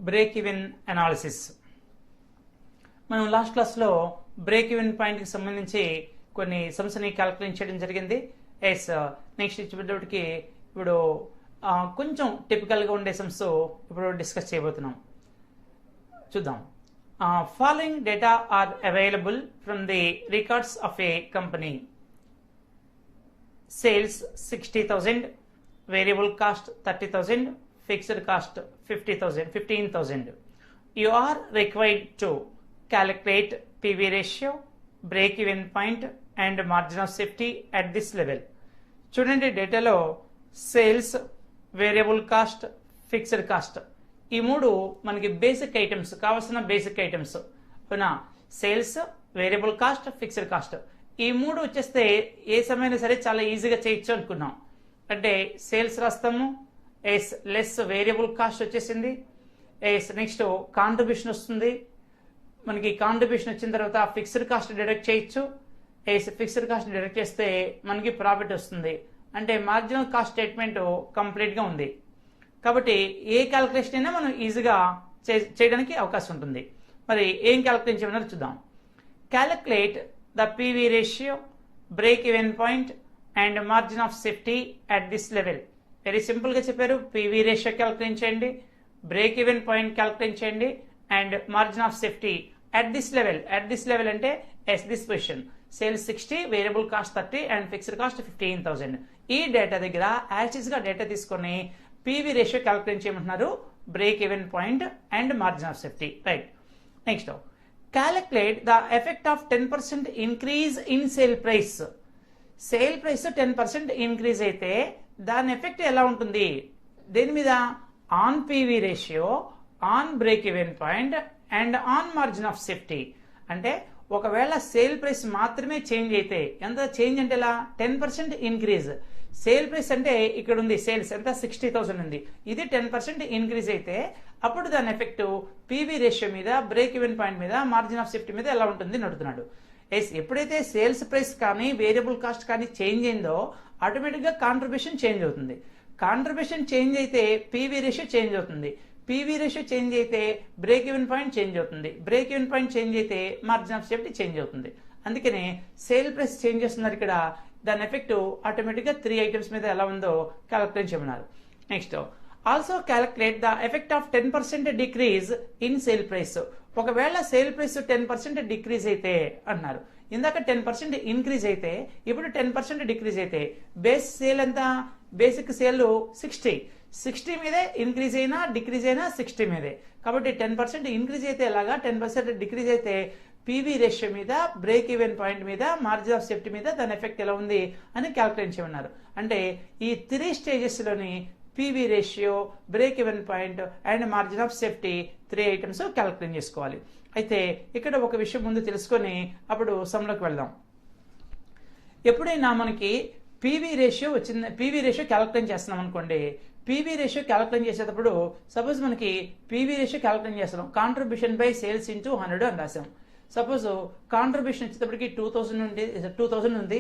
Break even analysis. మనం last క్లాస్లో break even పాయింట్కి సంబంధించి కొన్ని సమ్స్ని క్యాలిక్యులేట్ చేయడం జరిగింది. నెక్స్ట్ ఇచ్చేటప్పటికి ఇప్పుడు కొంచెం టిపికల్గా ఉండే సమ్స్ ఇప్పుడు డిస్కస్ చేయబోతున్నాం. చూద్దాం. Following data are available from the records of a company. Sales 60,000, variable cost 30,000, fixed cost 15,000. You are required to calculate PV ratio, break even point and margin of safety at this level. చూడండి, డేటాలో sales, variable cost, fixed cost ఈ మూడు మనకి basic items, కావాల్సిన basic items. అవునా? Sales, variable cost, fixed cost ఈ మూడు వచ్చేస్తే ఏ సమయమైనా సరే చాలా ఈజీగా చేయొచ్చు అనుకున్నాం. అంటే సేల్స్ రాస్తాము, లెస్ వేరియబుల్ కాస్ట్ వచ్చేసింది, నెక్స్ట్ కాంట్రిబ్యూషన్ వస్తుంది. మనకి కాంట్రిబ్యూషన్ వచ్చిన తర్వాత ఫిక్స్డ్ కాస్ట్ డిడక్ట్ చేయొచ్చు. ఫిక్స్డ్ కాస్ట్ డిడక్ట్ చేస్తే మనకి ప్రాఫిట్ వస్తుంది. అంటే మార్జినల్ కాస్ట్ స్టేట్మెంట్ కంప్లీట్గా ఉంది. కాబట్టి ఏ క్యాలిక్యులేషన్ అయినా మనం ఈజీగా చేయడానికి అవకాశం ఉంటుంది. మరి ఏం క్యాలిక్యులేట్ చేయమన్నారు చూద్దాం. Calculate the PV ratio, break even point and margin of safety at this level. Very సింపుల్గా చెప్పారు. పీవీ రేషియో క్యాలిక్యులేట్ చేయండి, బ్రేక్ ఈవెన్ పాయింట్ క్యాలిక్యులేట్ చేయండి and margin of safety at this level. At this level అంటే this position. Sales 60, variable cost 30 and fixed cost 15,000. ఈ data దగ్గర axis గా data తీసుకొని PV ratio calculate చేయమంటున్నారు, break even point and margin of safety. Right. Next, calculate the effect of 10% increase in sale price. Sale price 10% increase అయితే దాని effect ఎలా ఉంటుంది? దేని మీద? On PV ratio, on break even point and on margin of safety. అంటే ఒకవేళ sale price మాత్రమే change అయితే, ఎంత చేంజ్ అంటే ఎలా? 10% ఇంక్రీజ్. సేల్ ప్రైస్ అంటే ఇక్కడ ఉంది, సేల్స్ ఎంత 60,000 ఉంది, ఇది 10% ఇంక్రీజ్ అయితే అప్పుడు దాని ఎఫెక్ట్ పీవీ రేషియో మీద, బ్రేక్ ఈవెన్ పాయింట్ మీద, మార్జిన్ ఆఫ్ సేఫ్టీ మీద ఎలా ఉంటుంది నడుతున్నాడు. ఎప్పుడైతే సేల్స్ ప్రైస్ కానీ వేరియబుల్ కాస్ట్ కానీ చేంజ్ అయిందో ఆటోమేటిక్గా కాంట్రిబ్యూషన్ చేంజ్ అవుతుంది. కాంట్రిబ్యూషన్ చేంజ్ అయితే పీవీ రేషియో చేంజ్ అవుతుంది. పీవీ రేషియో చేంజ్ అయితే బ్రేక్ ఈవెన్ పాయింట్ చేంజ్ అవుతుంది. బ్రేక్ ఈవెన్ పాయింట్ చేంజ్ అయితే మార్జిన్ ఆఫ్ సేఫ్టీ చేంజ్ అవుతుంది. అందుకనే సేల్ ప్రైస్ చేంజ్ చేస్తున్నారు ఇక్కడ. దాని ఎఫెక్ట్ ఆటోమేటిక్గా 3 ఐటమ్స్ మీద ఎలా ఉందో క్యాలిక్యులేట్ చేయమన్నారు. Next, also calculate the effect of 10% decrease in sale price. ఒకవేళ సేల్ ప్రైస్ 10% డిక్రీజ్ అయితే అన్నారు. ఇందాక 10% ఇంక్రీజ్ అయితే ఇప్పుడు 10% డిక్రీజ్ అయితే బేస్ సేల్ ఎంత? బేసిక్ సేల్ 60 మీదే ఇంక్రీజ్ అయినా డిక్రీజ్ అయినా 60 మీదే. కాబట్టి 10% ఇంక్రీజ్ అయితే ఎలాగా, 10% డిక్రీజ్ అయితే పీవీ రేషియో మీద, బ్రేక్ ఈవెన్ పాయింట్ మీద, మార్జిన్ ఆఫ్ సేఫ్టీ మీద దాని ఎఫెక్ట్ ఎలా ఉంది అని క్యాలిక్యులేట్ చేయమన్నారు. అంటే ఈ 3 స్టేజెస్లోని PV ratio, break even point and margin of safety 3 items calculate చేసుకోవాలి. అయితే ఇక్కడ ఒక విషయం ముందు తెలుసుకొని అప్పుడు సమ్లోకి వెళ్దాం. ఎప్పుడైనా మనకి పీవీ రేషియో వచ్చింది, పీవీ రేషియో క్యాలిక్యులేట్ చేస్తున్నాం అనుకోండి. పీవీ రేషియో క్యాలిక్యులేట్ చేసేటప్పుడు సపోజ్ మనకి పీవీ రేషియో క్యాలిక్యులేట్ చేస్తున్నాం, కాంట్రిబ్యూషన్ బై సేల్స్ ఇంటూ 100 అని రాసాం. సపోజ్ కాంట్రిబ్యూషన్ వచ్చేటప్పటికి 2,000 ఉంది,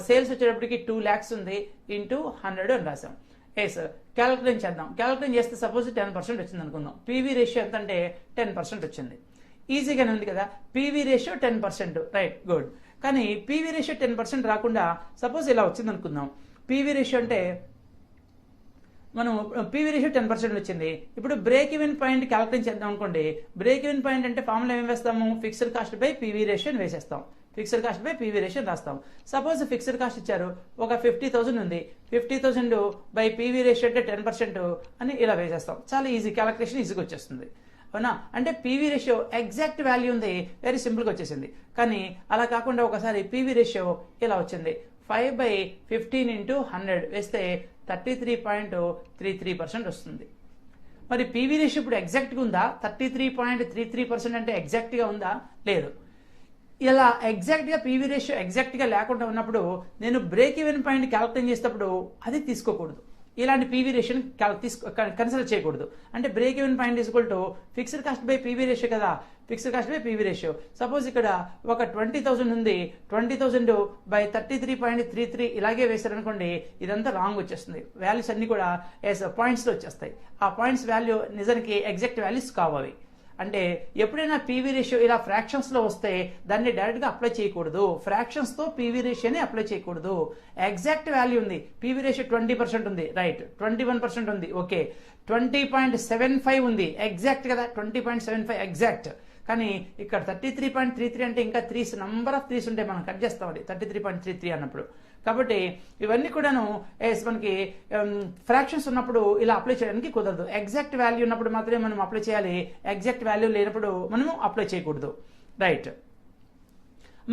సేల్స్ వచ్చేటప్పటికి 2 lakhs ఉంది, ఇంటూ 100 అని రాసాం. క్యాలిక్యులేట్ చేద్దాం. క్యాలిక్యులేట్ చేస్తే సపోజ్ 10% వచ్చింది అనుకుందాం. పీవీ రేషియో ఎంత అంటే 10% వచ్చింది. ఈజీగానే ఉంది కదా. PV ratio 10%. Right, good. కానీ పీవీ రేషియో 10% రాకుండా సపోజ్ ఇలా వచ్చింది అనుకుందాం. పీవీ రేషియో అంటే మనం పీవీ రేషియో 10% వచ్చింది. ఇప్పుడు బ్రేక్ ఈవెన్ పాయింట్ క్యాలిక్యులేట్ చేద్దాం అనుకోండి. బ్రేక్ ఈవెన్ పాయింట్ అంటే ఫార్ములా ఏం వేస్తాము? Fixed cost by PV ratio వేసేస్తాం. Fixed cost by PV ratio రాస్తాం. సపోజ్ ఫిక్స్డ్ కాస్ట్ ఇచ్చారు, ఒక 50,000 ఉంది, 50,000 బై పీవీ రేషియో అంటే 10% అని ఇలా వేసేస్తాం. చాలా ఈజీ, క్యాలిక్యులేషన్ ఈజీగా వచ్చేస్తుంది. అవునా? అంటే పీవీ రేషియో ఎగ్జాక్ట్ వాల్యూ ఉంది, వెరీ సింపుల్గా వచ్చేసింది. కానీ అలా కాకుండా ఒకసారి పీవీ రేషియో ఇలా వచ్చింది, 5/15 ఇంటూ 100 వేస్తే 33.33% వస్తుంది. మరి పీవీ రేషియో ఇప్పుడు ఎగ్జాక్ట్గా ఉందా? 33.33% అంటే ఎగ్జాక్ట్గా ఉందా? లేదు. ఇలా ఎగ్జాక్ట్గా పీవీ రేషియో ఎగ్జాక్ట్గా లేకుండా ఉన్నప్పుడు నేను బ్రేక్ ఈవెన్ పాయింట్ క్యాలిక్యులేట్ చేసేటప్పుడు అది తీసుకోకూడదు. ఇలాంటి పీవీ రేషియోని కన్సిడర్ చేయకూడదు. అంటే break even point equal to fixed cost by PV ratio కదా, fixed cost by PV ratio. Suppose ఇక్కడ ఒక 20,000 ఉంది, 20,000 బై 33.33 ఇలాగే వేశారనుకోండి, ఇదంతా రాంగ్ వచ్చేస్తుంది. వాల్యూస్ అన్ని కూడా పాయింట్స్లో వచ్చేస్తాయి. ఆ పాయింట్స్ వాల్యూ నిజానికి ఎగ్జాక్ట్ వాల్యూస్ కావాలి. అంటే ఎప్పుడైనా పీవీ రేషియో ఇలా ఫ్రాక్షన్స్ లో వస్తే దాన్ని డైరెక్ట్ గా అప్లై చేయకూడదు. ఫ్రాక్షన్స్ తో పీవీ రేషియోని అప్లై చేయకూడదు. ఎగ్జాక్ట్ వాల్యూ ఉంది, పీవీ రేషియో 20% ఉంది, రైట్, 21% ఉంది, ఓకే, 20.75 ఉంది, ఎగ్జాక్ట్ కదా, 20.75 ఎగ్జాక్ట్. కానీ ఇక్కడ 33.33 అంటే ఇంకా త్రీస్, నంబర్ ఆఫ్ త్రీస్ ఉంటే మనం కట్ చేస్తాం అది 33.33 అన్నప్పుడు. కాబట్టి ఇవన్నీ కూడాను మనకి ఫ్రాక్షన్స్ ఉన్నప్పుడు ఇలా అప్లై చేయడానికి కుదరదు. ఎగ్జాక్ట్ వాల్యూ ఉన్నప్పుడు మాత్రమే మనం అప్లై చేయాలి, ఎగ్జాక్ట్ వాల్యూ లేనప్పుడు మనము అప్లై చేయకూడదు, రైట్.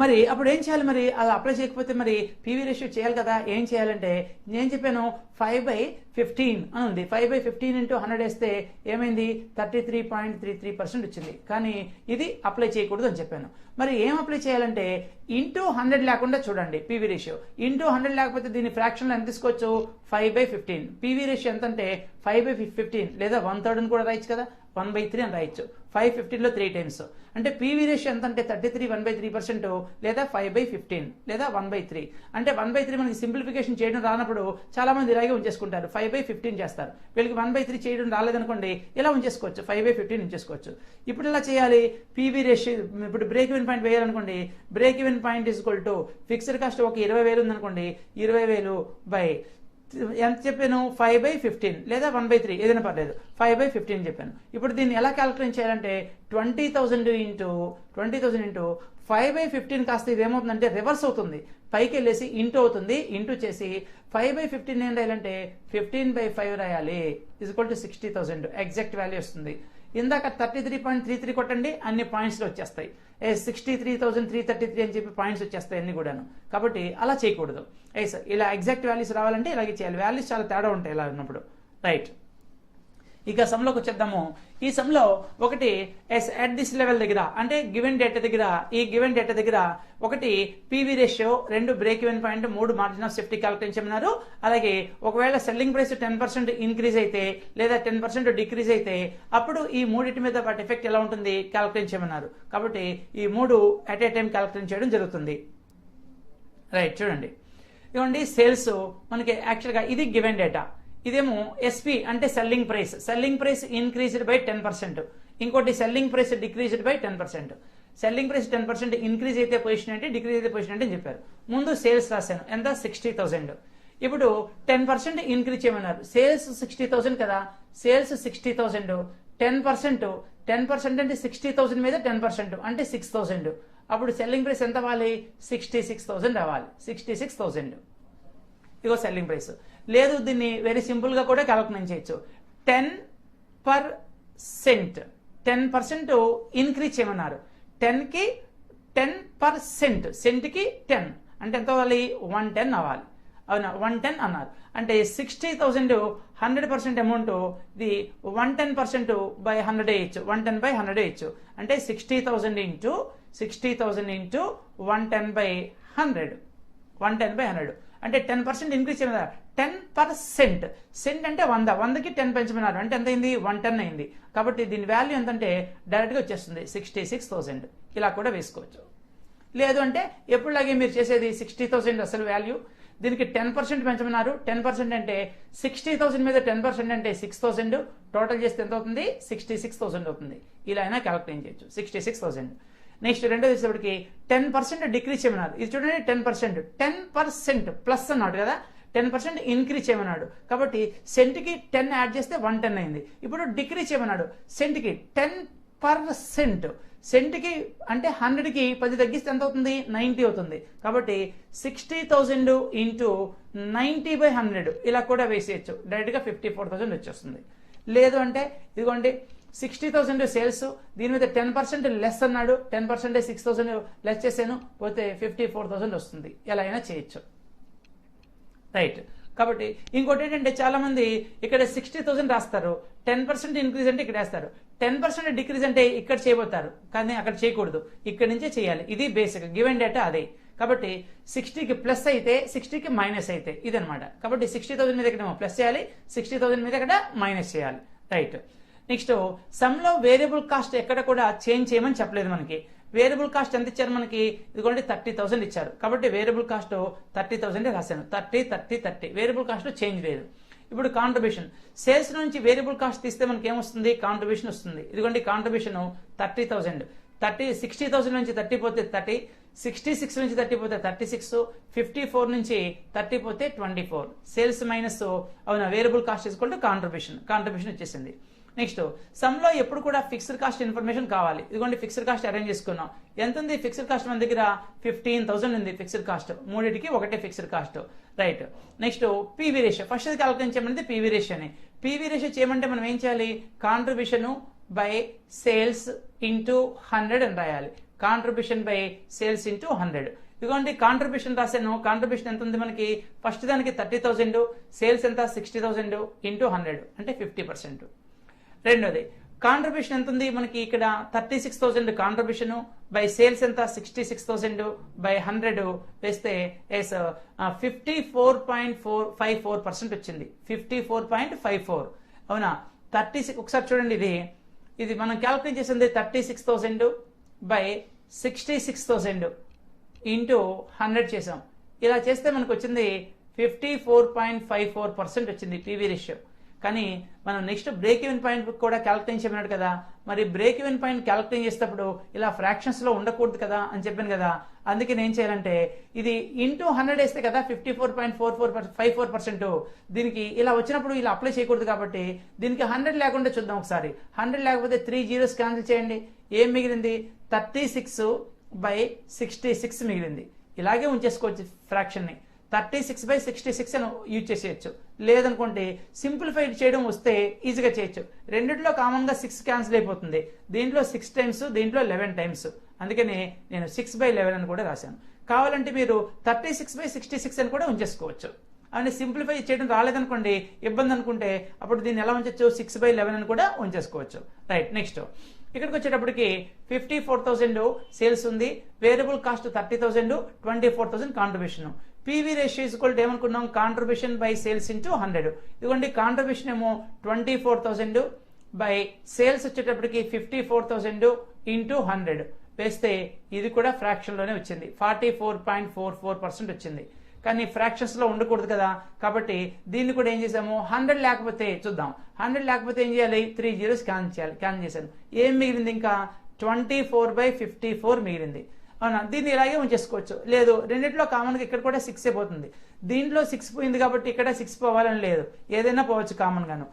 మరి అప్పుడు ఏం చేయాలి? మరి అలా అప్లై చేయకపోతే మరి పీవీ రేషియో చేయాలి కదా. ఏం చేయాలంటే నేను చెప్పాను 5/15 అని ఉంది. 5/15 ఇంటూ 100 వేస్తే ఏమైంది? 33.33% వచ్చింది. కానీ ఇది అప్లై చేయకూడదు అని చెప్పాను. మరి ఏం అప్లై చేయాలంటే ఇంటూ 100 లేకుండా చూడండి పీవీ రేషియో. ఇంటూ 100 లేకపోతే దీని ఫ్రాక్షన్లో ఎంత తీసుకోవచ్చు? 5/15. పీవీ రేషియో ఎంత అంటే 5/15 లేదా 1/3 అని కూడా రాయొచ్చు కదా, 1/3 అని రాయొచ్చు. 5/15లో 3 టైమ్స్ అంటే పీవీ రేషియో ఎంత అంటే 33 1/3% లేదా 5/15 లేదా 1/3. అంటే 1/3 మనకి సింప్లిఫికేషన్ చేయడం రానప్పుడు చాలా మంది ఇలాగే ఉంచేసుకుంటారు, 5/15 చేస్తారు. వీళ్ళకి 1/3 చేయడం రాలేదనుకోండి, ఇలా ఉంచేసుకోవచ్చు, 5/15 ఉంచేసుకోవచ్చు. ఇప్పుడు ఇలా చేయాలి పీవీ రేషియో. ఇప్పుడు బ్రేక్ ఈవెన్ పాయింట్ వేయాలనుకోండి, break even point is equal to fixed cost ఒక 20,000 ఉందనుకోండి, 20,000 బై ఎంత చెప్పాను? 5/15 లేదా 1/3 ఏదైనా పర్లేదు, 5/15 చెప్పాను. ఇప్పుడు దీన్ని ఎలా క్యాలిక్యులేట్ చేయాలంటే 20,000 ఇంటూ 5/15 కాస్త ఇది ఏమవుతుందంటే రివర్స్ అవుతుంది, పైకి వెళ్ళేసి ఇంటూ అవుతుంది. ఇంటూ చేసి 5/15 ఏం రాయాలంటే 15/5 రాయాలి, is equal to 60,000 exact value వస్తుంది. ఇందాక 33.33 కొట్టండి, అన్ని పాయింట్స్లో వచ్చేస్తాయి. 63,333 అని చెప్పి పాయింట్స్ వచ్చేస్తాయి అన్ని కూడాను. కాబట్టి అలా చేయకూడదు. ఇలా ఎగ్జాక్ట్ వాల్యూస్ రావాలంటే ఇలాగే చేయాలి. వాల్యూస్ చాలా తేడా ఉంటాయి ఇలా ఉన్నప్పుడు, రైట్. ఇక సమ్లోకి వచ్చేద్దాము. ఈ సమ్లో ఒకటి అట్ దిస్ లెవెల్ దగ్గర అంటే గివెన్ డేటా దగ్గర, ఈ గివెన్ డేటా దగ్గర ఒకటి PV ratio, 2 break even point, 3 margin of safety calculate చేయమన్నారు. అలాగే ఒకవేళ సెల్లింగ్ ప్రైస్ 10% ఇంక్రీజ్ అయితే లేదా 10% డిక్రీజ్ అయితే అప్పుడు ఈ మూడింటి మీద వాటి ఎఫెక్ట్ ఎలా ఉంటుంది క్యాలిక్యులేట్ చేయమన్నారు. కాబట్టి ఈ 3 అట్ ఏ టైం క్యాలిక్యులేట్ చేయడం జరుగుతుంది, రైట్. చూడండి, ఇవ్వండి సేల్స్ మనకి యాక్చువల్గా ఇది గివెన్ డేటా. ఇదేమో ఎస్పీ అంటే సెల్లింగ్ ప్రైస్ ఇంక్రీజ్డ్ బై 10%, ఇంకోటి selling price decreased by 10%. Selling price 10% increase అయితే పొజిషన్ ఏంటి, డిక్రీజ్ అయితే పొజిషన్ ఏంటి అని చెప్పారు. ముందు సేల్స్ రాశాను, ఎంత? 60,000. ఇప్పుడు 10% ఇంక్రీజ్ చేయమన్నారు. సేల్స్ 60,000 కదా, సేల్స్ 60,000, 10% అంటే 60,000 మీద 10% అంటే 6,000. అప్పుడు సెల్లింగ్ ప్రైస్ ఎంత అవ్వాలి? 66,000 అవ్వాలి, 66,000. ఇగో సెల్లింగ్ ప్రైస్. లేదు దీన్ని వెరీ సింపుల్ గా కూడా క్యాలిక్యులేట్ చేయొచ్చు. 10% ఇంక్రీజ్ చేయమన్నారు. 10 కి 10%, సెంట్కి 10 అంటే ఎంత అవ్వాలి? 110 అవ్వాలి. అవునా, 110 అన్నారు. అంటే 60,000 100% అమౌంట్, ఇది 110% బై 100 వేయచ్చు, 110/100 వేయచ్చు. అంటే 60,000 ఇంటూ 110/100, 110/100 అంటే 10% ఇంక్రీజ్ చేయమన్నారు. 10%, సెంట్ అంటే 100కి 10 పెంచమన్నారు. అంటే ఎంత అయింది? 110 అయింది. కాబట్టి దీని వాల్యూ ఎంతంటే డైరెక్ట్గా వచ్చేస్తుంది 66,000. ఇలా కూడా వేసుకోవచ్చు. లేదు అంటే ఎప్పుడులాగే మీరు చేసేది 60,000 అసలు వాల్యూ, దీనికి 10% పెంచమన్నారు. 10% అంటే 60,000 మీద 10% అంటే 6,000, టోటల్ చేస్తే ఎంత అవుతుంది? 66,000 అవుతుంది. ఇలా అయినా క్యాలిక్యులేట్ చేయొచ్చు, 66,000. నెక్స్ట్ రెండో వచ్చేటప్పటికి 10% డిక్రీజ్ చేయమన్నారు. ఇది చూడండి 10% ప్లస్ అన్నాడు కదా, 10% ఇంక్రీజ్ చేయమన్నాడు. కాబట్టి సెంట్కి 10 యాడ్ చేస్తే 110 అయింది. ఇప్పుడు డిక్రీజ్ చేయమన్నాడు. సెంట్కి 10%, సెంట్కి అంటే 100కి 10 తగ్గిస్తే ఎంత అవుతుంది? 90 అవుతుంది. కాబట్టి 60,000 ఇంటూ 90/100 ఇలా కూడా వేసేయచ్చు. డైరెక్ట్గా 54,000 వచ్చేస్తుంది. లేదు అంటే ఇదిగోండి 60,000 సేల్స్, దీని మీద 10% లెస్ అన్నాడు. 10% 6,000 లెస్ చేసాను, పోతే 54,000 వస్తుంది. ఎలా అయినా చేయొచ్చు, రైట్. కాబట్టి ఇంకోటి ఏంటంటే చాలా మంది ఇక్కడ 60,000 రాస్తారు, 10% ఇంక్రీజ్ అంటే ఇక్కడ వేస్తారు, 10% డిక్రీజ్ అంటే ఇక్కడ చేయబోతారు. కానీ అక్కడ చేయకూడదు, ఇక్కడ నుంచే చేయాలి. ఇది బేసిక్ గివెన్ డేటా అదే. కాబట్టి 60కి ప్లస్ అయితే 60కి మైనస్ అయితే ఇదనమాట. కాబట్టి 60,000 మీద ఇక్కడ ప్లస్ చేయాలి, 60,000 మీద ఇక్కడ మైనస్ చేయాలి. రైట్. నెక్స్ట్ సమ్లో వేరియబుల్ కాస్ట్ ఎక్కడ కూడా చేంజ్ చేయమని చెప్పలేదు మనకి. వేరియబుల్ కాస్ట్ ఎంత ఇచ్చారు మనకి, ఇదిగోండి 30,000 ఇచ్చారు. కాబట్టి వేరియబుల్ కాస్ట్ 30,000 రాశాను. 30 వేరియబుల్ కాస్ట్ చేంజ్ లేదు. ఇప్పుడు కాంట్రిబ్యూషన్, సేల్స్ నుంచి వేరియబుల్ కాస్ట్ తీస్తే మనకి ఏమొస్తుంది, కాంట్రిబ్యూషన్ వస్తుంది. ఇదిగోండి కాంట్రిబ్యూషన్ 30,000, 60,000 నుంచి 30 పోతే 30, 66 నుంచి 30 పోతే 36, 54 నుంచి 30 పోతే 24. సేల్స్ మైనస్ అవునా variable cost equal to contribution వచ్చేసింది. నెక్స్ట్ సమ్లో ఎప్పుడు కూడా ఫిక్స్డ్ కాస్ట్ ఇన్ఫర్మేషన్ కావాలి. ఇదిగోండి ఫిక్స్డ్ కాస్ట్ అరేంజ్ చేసుకున్నాం. ఎంత ఉంది ఫిక్స్డ్ కాస్ట్ మన దగ్గర 15,000 ఉంది ఫిక్స్డ్ కాస్ట్. మూడింటికి ఒకటే fixed cost. Right. Next PV ratio, first calculate చేయమంటే పీవీ రేషియోని. పీవీ రేషియో చేయమంటే మనం ఏం చేయాలి, కాంట్రిబ్యూషన్ బై సేల్స్ ఇంటూ 100 అని రాయాలి. Contribution by sales into 100. ఇదిగోండి కాంట్రిబ్యూషన్ రాశాను. కాంట్రిబ్యూషన్ ఎంత ఉంది మనకి, ఫస్ట్ దానికి 30,000, సేల్స్ ఎంత 60,000 ఇంటూ 100 అంటే 50%. రెండోది కాంట్రిబ్యూషన్ ఎంత ఉంది మనకి, ఇక్కడ 36,000 కాంట్రిబ్యూషన్ బై సేల్స్ ఎంత 66,000 బై 100 వేస్తే 54.54% వచ్చింది. 54.54 అవునా. 36 ఒకసారి చూడండి, ఇది మనం క్యాల్కులేట్ చేసింది 36,000 బై 66,000 ఇంటూ 100 చేసాం. ఇలా చేస్తే మనకు వచ్చింది 54.54% వచ్చింది పీవీ రేషియో. కానీ మనం నెక్స్ట్ బ్రేక్ ఈవెన్ పాయింట్ కూడా క్యాల్కులేట్ చేయమన్నాడు కదా. మరి బ్రేక్ ఈవెన్ పాయింట్ క్యాల్కులేట్ చేసేటప్పుడు ఇలా ఫ్రాక్షన్స్ లో ఉండకూడదు కదా అని చెప్పాను కదా. అందుకే నేను చేయాలంటే ఇది ఇంటూ 100 వేస్తే కదా 54.54%. దీనికి ఇలా వచ్చినప్పుడు ఇలా అప్లై చేయకూడదు కాబట్టి దీనికి 100 లేకుండా చూద్దాం ఒకసారి. 100 లేకపోతే 3 zeros క్యాన్సిల్ చేయండి. ఏం మిగిలింది, 36/66 మిగిలింది. ఇలాగే ఉంచేసుకోవచ్చు ఫ్రాక్షన్ ని. 36/66 అని యూజ్ చేసేయచ్చు. లేదనుకుంటే సింప్లిఫైడ్ చేయడం వస్తే ఈజీగా చేయొచ్చు. రెండిట్లో కామన్ గా 6 క్యాన్సిల్ అయిపోతుంది. దీంట్లో 6 టైమ్స్, దీంట్లో 11 టైమ్స్. అందుకని నేను 6/11 అని కూడా రాశాను. కావాలంటే మీరు 36/66 అని కూడా ఉంచేసుకోవచ్చు. అని సింప్లిఫై చేయడం రాలేదనుకోండి, ఇబ్బంది అనుకుంటే అప్పుడు దీన్ని ఎలా ఉంచవచ్చు, 6/11 అని కూడా ఉంచేసుకోవచ్చు. రైట్. నెక్స్ట్ ఇక్కడికి వచ్చేటప్పటికి 54,000 సేల్స్ ఉంది, variable cost 30,000, 24,000 contribution. PV ratio equal to ఏమనుకున్నాం, కాంట్రిబ్యూషన్ బై సేల్స్ ఇంటూ 100. ఇదిగోండి కాంట్రిబ్యూషన్ ఏమో 24,000 బై సేల్స్ వచ్చేటప్పటికి 54,000 ఇంటూ 100 వేస్తే ఇది కూడా ఫ్రాక్షన్ లోనే వచ్చింది. 44.44% వచ్చింది. కానీ ఫ్రాక్షన్స్ లో ఉండకూడదు కదా, కాబట్టి దీన్ని కూడా ఏం చేసాము, 100 లేకపోతే చూద్దాం. 100 లేకపోతే ఏం చేయాలి, 3 zeros క్యాన్సిల్ చేశాను. ఏం మిగిలింది, ఇంకా 24/54 మిగిలింది. అవునా, దీన్ని ఇలాగే ఉంచేసుకోవచ్చు. లేదు రెండిట్లో కామన్గా ఇక్కడ కూడా 6 పోతుంది. దీంట్లో 6 పోయింది కాబట్టి ఇక్కడ 6 పోవాలని లేదు, ఏదైనా పోవచ్చు కామన్ గాను.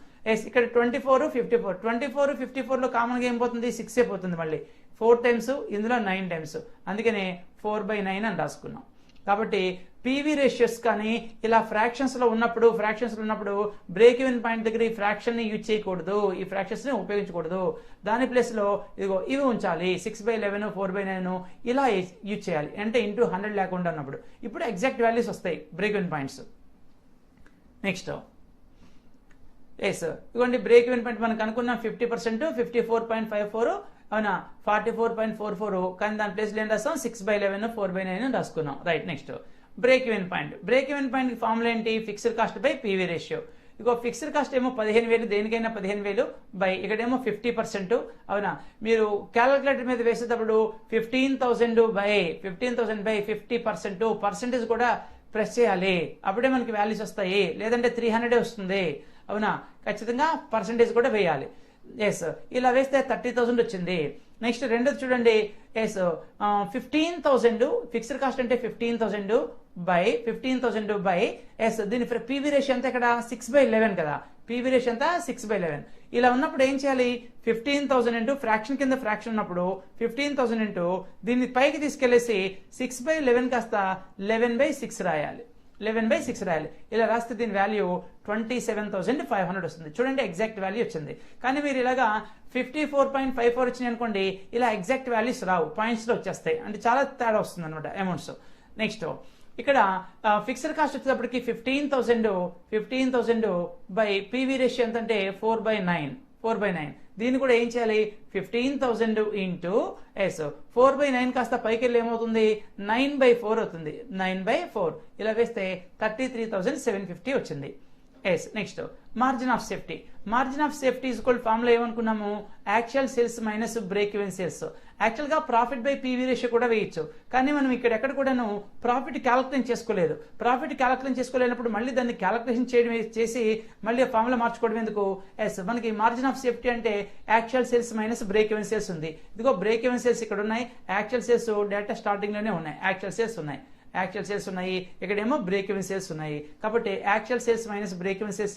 ఇక్కడ 24/54, 24/54లో కామన్ గా ఏం పోతుంది, 6 పోతుంది. మళ్ళీ 4 టైమ్స్, ఇందులో 9 టైమ్స్. అందుకనే 4/9 అని రాసుకున్నాం. కాబట్టి పీవీ రేషియోస్ కానీ ఇలా ఫ్రాక్షన్స్ లో ఉన్నప్పుడు బ్రేక్ ఈవెన్ పాయింట్ దగ్గర ఈ ఫ్రాక్షన్ ని యూజ్ చేయకూడదు, ఈ ఫ్రాక్షన్స్ ని ఉపయోగించకూడదు. దాని ప్లేస్ లో ఇదిగో ఇవి ఉంచాలి, 6/11, 4/9 ఇలా యూజ్ చేయాలి. అంటే ఇంటూ 100 లేకుండా ఉన్నప్పుడు ఇప్పుడు ఎగ్జాక్ట్ వాల్యూస్ వస్తాయి బ్రేక్ ఈవెన్ పాయింట్స్. నెక్స్ట్ ఇదిగోండి బ్రేక్ ఈవెన్ పాయింట్ మనకు అనుకున్నాం 50%, 54.54 అవునా, 44.44. కానీ దాని ప్లేస్ లో ఏం రాస్తాం, 6/11, 4/9 రాసుకున్నాం. Right. Next break even point. Break even point formula ఏంటి, fixed cost by PV ratio. ఇగో ఫిక్స్డ్ కాస్ట్ ఏమో 15,000, దేనికైనా 15,000 బై ఇక్కడేమో 50%. అవునా, మీరు క్యాలిక్యులేటర్ మీద వేసేటప్పుడు 15,000 బై 50%, పర్సెంటేజ్ కూడా ప్రెస్ చేయాలి, అప్పుడే మనకి వాల్యూస్ వస్తాయి. లేదంటే 300 వస్తుంది. అవునా, ఖచ్చితంగా పర్సెంటేజ్ కూడా వేయాలి. ఇలా వేస్తే 30,000 వచ్చింది. నెక్స్ట్ రెండోది చూడండి, 15,000 ఫిక్స్డ్ కాస్ట్ అంటే 15,000 బై దీని పీవీ రేషియో అంతా ఇక్కడ 6/11 కదా, పీవీ రేషియో అంతా 6/11. ఇలా ఉన్నప్పుడు ఏం చేయాలి, 15,000 ఇంటూ ఫ్రాక్షన్ కింద ఫ్రాక్షన్ ఉన్నప్పుడు 15,000 ఇంటూ దీన్ని పైకి తీసుకెళ్లేసి 6/11 కాస్త 11/6 రాయాలి. 11/6 రాయాలి. ఇలా రాస్తే దీని వాల్యూ 27,500 వస్తుంది. చూడండి ఎగ్జాక్ట్ వాల్యూ వచ్చింది. కానీ మీరు ఇలాగా 54.54 వచ్చినాయి అనుకోండి, ఇలా ఎగ్జాక్ట్ వాల్యూస్ రావు, పాయింట్స్ లో వచ్చేస్తాయి. అంటే చాలా తేడా వస్తుంది అనమాట అమౌంట్స్. నెక్స్ట్ ఇక్కడ ఫిక్స్డ్ కాస్ట్ వచ్చేటప్పటికి 15,000 బై పీవీ రేషియో ఎంత అంటే 4/9. 4/9. దీన్ని కూడా ఏం చేయాలి 15,000 ఇంటూ ఎస్ 4/9 కాస్త పైకి వెళ్ళి ఏమవుతుంది 9/4 అవుతుంది. 9/4 ఇలా వేస్తే 33,750 వచ్చింది. Yes next margin of safety. Margin of safety is equal formula ఏమనుకున్నాము actual sales minus break even sales. Actual గా ప్రాఫిట్ బై పీవీ రేషియో కూడా వేయచ్చు, కానీ మనం ఎక్కడ కూడాను ప్రాఫిట్ క్యాలిక్యులేట్ చేసుకోలేదు. ప్రాఫిట్ క్యాలిక్యులేట్ చేసుకోలేనప్పుడు మళ్ళీ దాన్ని క్యాలిక్యులేషన్ చేసి మళ్ళీ ఫార్ములా మార్చుకోవడం ఎందుకు. ఎస్ మనకి మార్జిన్ ఆఫ్ సేఫ్టీ అంటే actual sales minus break even sales ఉంది. ఇదిగో బ్రేక్ ఈవెన్ సేల్స్ ఇక్కడ ఉన్నాయి, యాక్చువల్ సేల్స్ డేటా స్టార్టింగ్ లోనే ఉన్నాయి, యాక్చువల్ సేల్స్ ఉన్నాయి, ఇక్కడేమో బ్రేక్ ఈవెన్ సేల్స్ ఉన్నాయి. కాబట్టి actual sales minus break even sales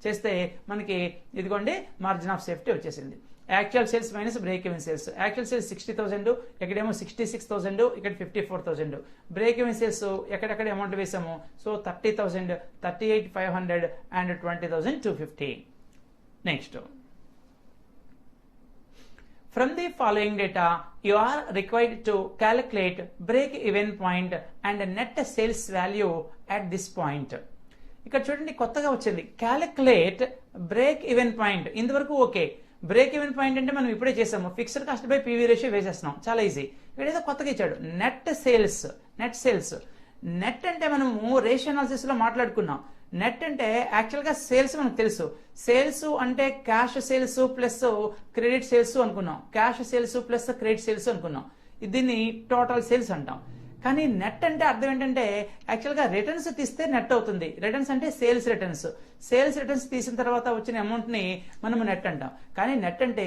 చేస్తే మనకి ఇదిగోండి మార్జిన్ ఆఫ్ సేఫ్టీ వచ్చేసింది. Actual sales minus break even sales. Actual sales 60,000, ఇక్కడేమో 66,000, ఇక్కడ 54,000. బ్రేక్ ఈవెన్ సేల్స్ ఎక్కడెక్కడ అమౌంట్ వేసాము. So 30,000, 38,500 and 20,250. Next, from the following data, you are required to calculate break-even point and net sales value at this point. ఇక్కడ చూడండి కొత్తగా వచ్చింది calculate break even point. ఇంతవరకు okay, break even point అంటే మనం ఇప్పుడే చేసాము, fixed cost by PV ratio వేసేస్తున్నాం, చాలా ఈజీ. ఇక్కడ ఏదో కొత్తగా ఇచ్చాడు నెట్ సేల్స్. నెట్ అంటే మనము రేషియో అనాలిసిస్ లో మాట్లాడుకున్నాం. నెట్ అంటే యాక్చువల్ గా సేల్స్ మనకు తెలుసు. సేల్స్ అంటే cash sales plus credit sales అనుకున్నాం, cash sales plus credit sales అనుకున్నాం. దీన్ని టోటల్ సేల్స్ అంటాం. కానీ నెట్ అంటే అర్థం ఏంటంటే యాక్చువల్ గా రిటర్న్స్ తీస్తే నెట్ అవుతుంది. రిటర్న్స్ అంటే సేల్స్ రిటర్న్స్ తీసిన తర్వాత వచ్చిన అమౌంట్ ని మనం నెట్ అంటాం. కానీ నెట్ అంటే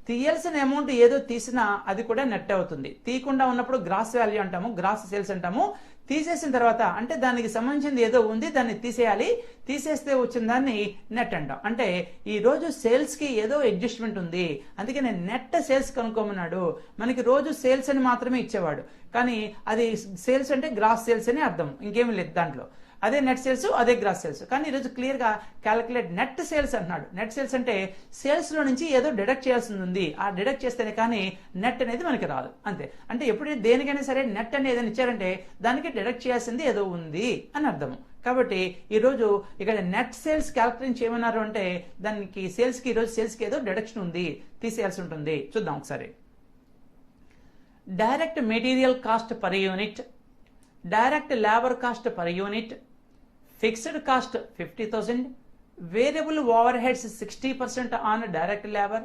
తీయాల్సిన అమౌంట్ ఏదో తీసినా అది కూడా నెట్ అవుతుంది. తీయకుండా ఉన్నప్పుడు గ్రాస్ వాల్యూ అంటాము, గ్రాస్ సేల్స్ అంటాము. తీసేసిన తర్వాత అంటే దానికి సంబంధించింది ఏదో ఉంది, దాన్ని తీసేయాలి, తీసేస్తే వచ్చిన దాన్ని నెట్ అంటాం. అంటే ఈ రోజు సేల్స్ కి ఏదో అడ్జస్ట్మెంట్ ఉంది, అందుకే నేను నెట్ సేల్స్ కనుక్కోమన్నాడు. మనకి రోజు సేల్స్ అని మాత్రమే ఇచ్చేవాడు, కానీ అది సేల్స్ అంటే గ్రాస్ సేల్స్ అని అర్థం, ఇంకేమీ లేదు దాంట్లో. అదే నెట్ సేల్స్, అదే గ్రాస్ సేల్స్. కానీ ఈరోజు క్లియర్ గా క్యాలిక్యులేట్ నెట్ సేల్స్ అన్నాడు. నెట్ సేల్స్ అంటే సేల్స్ లో నుంచి ఏదో డిడక్ట్ చేయాల్సి ఉంది, ఆ డిడక్ట్ చేస్తేనే కానీ నెట్ అనేది మనకి రాదు, అంతే. అంటే ఎప్పుడు దేనికైనా సరే నెట్ అనేది ఏదైనా ఇచ్చారంటే దానికి డిడక్ట్ చేయాల్సింది ఏదో ఉంది అని అర్థము. కాబట్టి ఈరోజు ఇక్కడ నెట్ సేల్స్ క్యాలిక్యులేట్ చేయమన్నారు అంటే దానికి సేల్స్ కి ఈరోజు సేల్స్ కి ఏదో డిడక్షన్ ఉంది, తీసేయాల్సి ఉంటుంది. చూద్దాం ఒకసారి. Direct material cost per unit, direct labour cost per unit, fixed cost 50,000, variable over heads 60% on direct labour,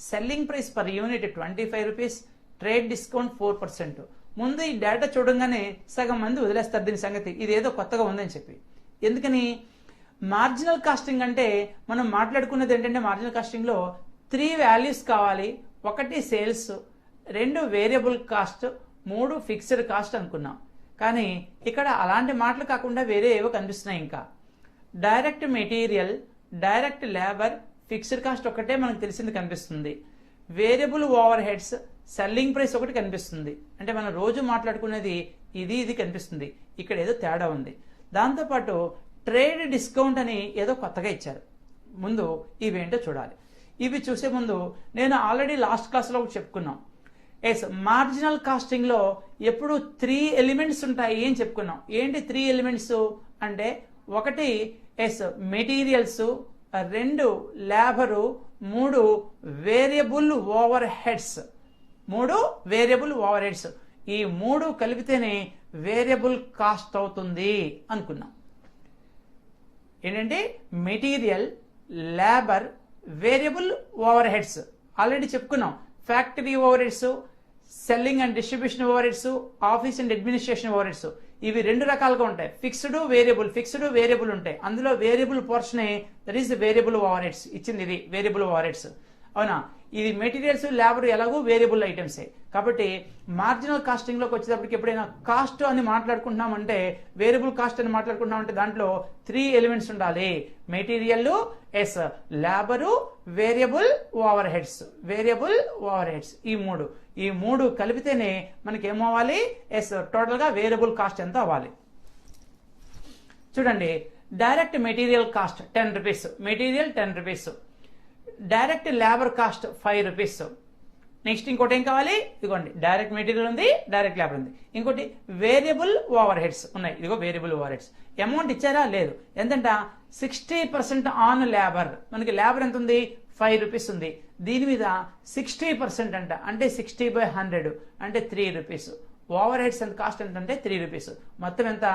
selling price per unit 25 rupees, trade discount 4%. ముందు ఈ డేటా చూడంగానే సగం మంది వదిలేస్తారు దీని సంగతి, ఇదేదో కొత్తగా ఉందని చెప్పి. ఎందుకని మార్జినల్ కాస్టింగ్ అంటే మనం మాట్లాడుకున్నది ఏంటంటే మార్జినల్ కాస్టింగ్ లో 3 వాల్యూస్ కావాలి. 1 sales, 2 variable cost, 3 fixed cost అనుకున్నాం. కానీ ఇక్కడ అలాంటి మాటలు కాకుండా వేరే ఏవో కనిపిస్తున్నాయి. ఇంకా direct material, direct labour, fixed cost ఒకటే మనకు తెలిసింది కనిపిస్తుంది. Variable overheads, selling price ఒకటి కనిపిస్తుంది. అంటే మనం రోజు మాట్లాడుకునేది ఇది కనిపిస్తుంది. ఇక్కడ ఏదో తేడా ఉంది. దాంతోపాటు ట్రేడ్ డిస్కౌంట్ అని ఏదో కొత్తగా ఇచ్చారు. ముందు ఇవేంటో చూడాలి. ఇవి చూసే ముందు నేను ఆల్రెడీ లాస్ట్ క్లాస్లో చెప్పుకున్నాం. ఎస్ మార్జినల్ కాస్టింగ్ లో ఎప్పుడు 3 ఎలిమెంట్స్ ఉంటాయి అని చెప్పుకున్నాం. ఏంటి 3 ఎలిమెంట్స్ అంటే 1 is materials, 2 labour, 3 variable overheads. 3 variable overheads, ఈ 3 కలిపితేనే వేరియబుల్ కాస్ట్ అవుతుంది అనుకున్నాం. ఏంటంటే material, labour, variable overheads already చెప్పుకున్నాం. Factory overheads, selling and distribution overheads, office and administration overheads, ఇవి 2 రకాలుగా ఉంటాయి. ఫిక్స్డ్ వేరియబుల్ ఉంటాయి. అందులో variable portion that is variable overheads ఇచ్చింది, ఇది వేరియబుల్ ఓవర్ హెడ్స్. అవునా, ఇది మెటీరియల్స్, లేబర్ ఎలాగో వేరియబుల్ ఐటమ్సే. కాబట్టి మార్జినల్ కాస్టింగ్ లోకి వచ్చేటప్పటికి ఎప్పుడైనా కాస్ట్ అని మాట్లాడుకుంటున్నామంటే, వేరియబుల్ కాస్ట్ అని మాట్లాడుకుంటున్నామంటే దాంట్లో 3 ఎలిమెంట్స్ ఉండాలి. Material, yes labour, variable overheads. ఈ మూడు కలిపితేనే మనకి ఏమవ్వాలి, ఎస్ టోటల్ గా వేరియబుల్ కాస్ట్ ఎంత అవ్వాలి. చూడండి, direct material cost 10 rupees, material 10 rupees. Direct labour cost 5 rupees. Next ఇంకోటి ఏం కావాలి, ఇదిగోండి డైరెక్ట్ మెటీరియల్ ఉంది, డైరెక్ట్ లేబర్ ఉంది. ఇంకోటి వేరియబుల్ ఓవర్ హెడ్స్ ఉన్నాయి. ఇదిగో వేరియబుల్ ఓవర్ హెడ్స్. అమౌంట్ ఇచ్చారా, లేదు. ఎంతంట 60% ఆన్ లేబర్. మనకి లేబర్ ఎంత ఉంది, 5 రూపీస్ ఉంది. దీని మీద 60% అంట, అంటే 60/100 అంటే 3 rupees. Over heads and cost ఎంతంటే 3 రూపీస్. మొత్తం ఎంత?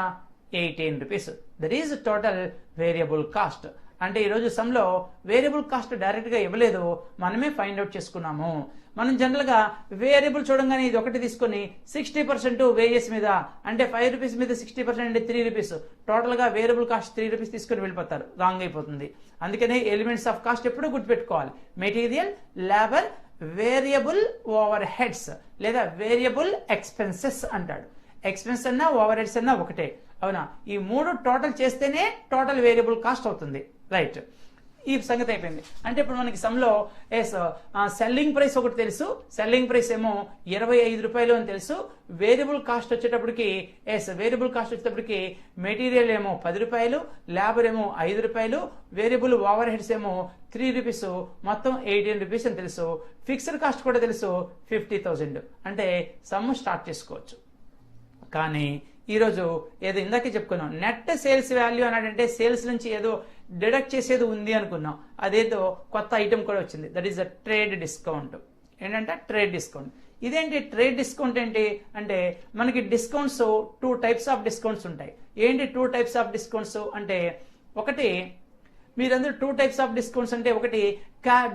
18 rupees. That is total variable cost. అంటే ఈరోజు సమ్లో వేరియబుల్ కాస్ట్ డైరెక్ట్గా ఇవ్వలేదు, మనమే ఫైండ్ అవుట్ చేసుకున్నాము. మనం జనరల్గా వేరియబుల్ చూడంగానే ఇది ఒకటి తీసుకొని 60% వేరియస్ మీద, అంటే 5 రూపీస్ మీద 60% అంటే 3 రూపీస్, టోటల్గా వేరియబుల్ కాస్ట్ 3 రూపీస్ తీసుకొని వెళ్ళిపోతారు. రాంగ్ అయిపోతుంది. అందుకనే ఎలిమెంట్స్ ఆఫ్ కాస్ట్ ఎప్పుడు గుర్తుపెట్టుకోవాలి. Material, labour, variable over heads లేదా వేరియబుల్ ఎక్స్పెన్సెస్ అంటాడు. ఎక్స్పెన్స్ అన్నా ఓవర్ హెడ్స్ అన్నా ఒకటే, అవునా? ఈ 3 టోటల్ చేస్తేనే టోటల్ వేరియబుల్ కాస్ట్ అవుతుంది. రైట్, ఈ సంగతి అయిపోయింది. అంటే ఇప్పుడు మనకి సమ్లో సెల్లింగ్ ప్రైస్ ఒకటి తెలుసు, సెల్లింగ్ ప్రైస్ ఏమో 25 రూపాయలు అని తెలుసు. వేరియబుల్ కాస్ట్ వచ్చేటప్పటికి వేరియబుల్ కాస్ట్ వచ్చేటప్పటికి మెటీరియల్ ఏమో 10 రూపాయలు, లేబర్ ఏమో 5 రూపాయలు, వేరియబుల్ ఓవర్ హెడ్స్ ఏమో 3 రూపీస్, మొత్తం 18 రూపీస్ అని తెలుసు. ఫిక్స్డ్ కాస్ట్ కూడా తెలుసు 50,000. అంటే సమ్ స్టార్ట్ చేసుకోవచ్చు. కానీ ఈరోజు ఏదో ఇందాకే చెప్పుకున్నాం, నెట్ సేల్స్ వాల్యూ అన్నాడంటే సేల్స్ నుంచి ఏదో డిడక్ట్ చేసేది ఉంది అనుకున్నాం. అదేదో కొత్త ఐటమ్ కూడా వచ్చింది, that is the trade discount. ఏంటంటే ట్రేడ్ డిస్కౌంట్. ఇదేంటి ట్రేడ్ డిస్కౌంట్ ఏంటి అంటే, మనకి డిస్కౌంట్స్ 2 టైప్స్ ఆఫ్ డిస్కౌంట్స్ ఉంటాయి. ఏంటి 2 టైప్స్ ఆఫ్ డిస్కౌంట్స్ అంటే, ఒకటి మీరందరూ 2 టైప్స్ ఆఫ్ డిస్కౌంట్స్ అంటే, ఒకటి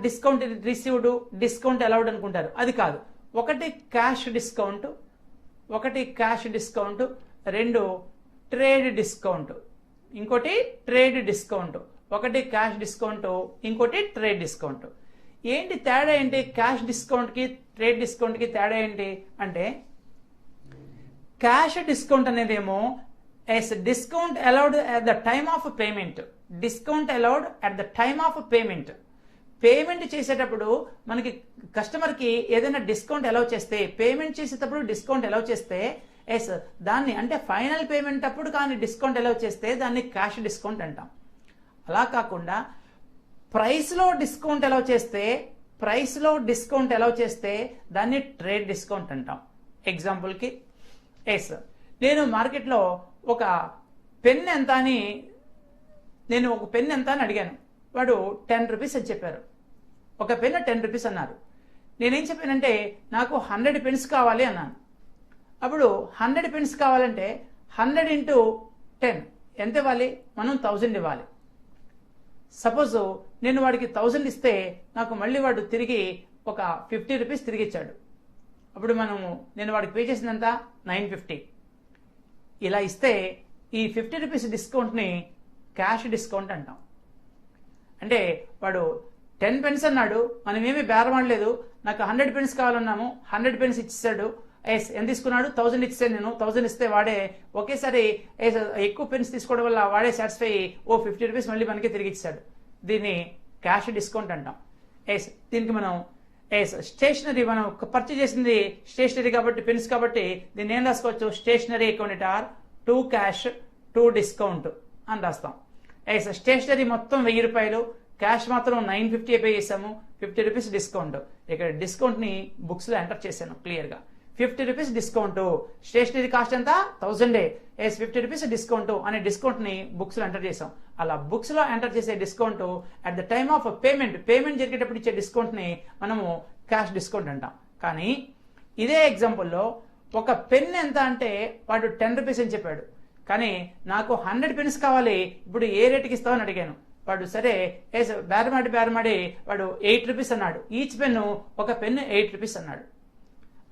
డిస్కౌంట్ రిసీవ్డ్, డిస్కౌంట్ అలౌడ్ అనుకుంటారు. అది కాదు. ఒకటి క్యాష్ డిస్కౌంట్, ఒకటి క్యాష్ డిస్కౌంట్, 2 ట్రేడ్ డిస్కౌంట్, ఇంకోటి ట్రేడ్ డిస్కౌంట్. ఒకటి క్యాష్ డిస్కౌంట్, ఇంకోటి ట్రేడ్ డిస్కౌంట్. ఏంటి తేడా ఏంటి? క్యాష్ డిస్కౌంట్ కి ట్రేడ్ డిస్కౌంట్ కి తేడా ఏంటి అంటే, క్యాష్ డిస్కౌంట్ అనేదేమో discount allowed at the time of payment. Discount allowed at the time of payment. Payment చేసేటప్పుడు మనకి కస్టమర్ కి ఏదైనా డిస్కౌంట్ అలౌ చేస్తే, పేమెంట్ చేసేటప్పుడు డిస్కౌంట్ అలౌ చేస్తే దాన్ని, అంటే ఫైనల్ పేమెంట్ అప్పుడు కానీ డిస్కౌంట్ అలౌ చేస్తే దాన్ని క్యాష్ డిస్కౌంట్ అంటాం. అలా కాకుండా ప్రైస్ లో డిస్కౌంట్ అలౌ చేస్తే దాన్ని ట్రేడ్ డిస్కౌంట్ అంటాం. ఎగ్జాంపుల్ కి నేను మార్కెట్లో ఒక పెన్ ఎంత అని అడిగాను. వాడు 10 రూపీస్ అని చెప్పారు. ఒక పెన్ 10 రూపీస్ అన్నారు. నేనేం చెప్పానంటే, నాకు 100 పెన్స్ కావాలి అన్నాను. అప్పుడు 100 పెన్స్ కావాలంటే 100 × 10 ఎంత ఇవ్వాలి? మనం 1000 ఇవ్వాలి. సపోజ్ నేను వాడికి 1000 ఇస్తే నాకు మళ్ళీ వాడు తిరిగి ఒక 50 రూపీస్ తిరిగి ఇచ్చాడు. అప్పుడు నేను వాడికి పే చేసినంత 950. ఇలా ఇస్తే ఈ 50 రూపీస్ డిస్కౌంట్ని క్యాష్ డిస్కౌంట్ అంటాం. అంటే వాడు 10 పెన్స్ అన్నాడు, మనం ఏమీ బేరమాడలేదు. నాకు 100 పెన్స్ కావాలన్నాము, 100 పెన్స్ ఇచ్చేసాడు. ఎంత తీసుకున్నాడు? 1000 ఇచ్చాను నేను. 1000 ఇస్తే వాడే ఒకేసారి ఎక్కువ పెన్స్ తీసుకోవడం వల్ల వాడే సాటిస్ఫై 50 రూపీస్ మళ్ళీ మనకి తిరిగి ఇచ్చాడు. దీన్ని క్యాష్ డిస్కౌంట్ అంటాం. దీనికి మనం స్టేషనరీ, మనం పర్చేజ్ చేసింది స్టేషనరీ కాబట్టి, పెన్స్ కాబట్టి దీన్ని ఏం రాసుకోవచ్చు? Stationery account R 2 cash 2 discount అని రాస్తాం. స్టేషనరీ మొత్తం 1000 రూపాయలు, క్యాష్ మాత్రం 950 పే చేసాము, 50 రూపీస్ డిస్కౌంట్. ఇక్కడ డిస్కౌంట్ ని బుక్స్ లో ఎంటర్ చేశాను క్లియర్ గా. 50 రూపీస్ డిస్కౌంట్, స్టేషనరీ కాస్ట్ ఎంత? 1000. 50 రూపీస్ డిస్కౌంట్ అనే డిస్కౌంట్ ని బుక్స్ లో ఎంటర్ చేసాం. అలా బుక్స్ లో ఎంటర్ చేసే discount at the time of payment జరిగేటప్పుడు ఇచ్చే డిస్కౌంట్ ని మనము క్యాష్ డిస్కౌంట్ అంటాం. కానీ ఇదే ఎగ్జాంపుల్లో ఒక పెన్ ఎంత అంటే వాడు 10 రూపీస్ అని చెప్పాడు. కానీ నాకు 100 పెన్స్ కావాలి, ఇప్పుడు ఏ రేటుకి ఇస్తావని అడిగాను. వాడు సరే బేరమాడి వాడు 8 రూపీస్ అన్నాడు. ఈచ్ పెన్ను, ఒక పెన్ను 8 రూపీస్ అన్నాడు.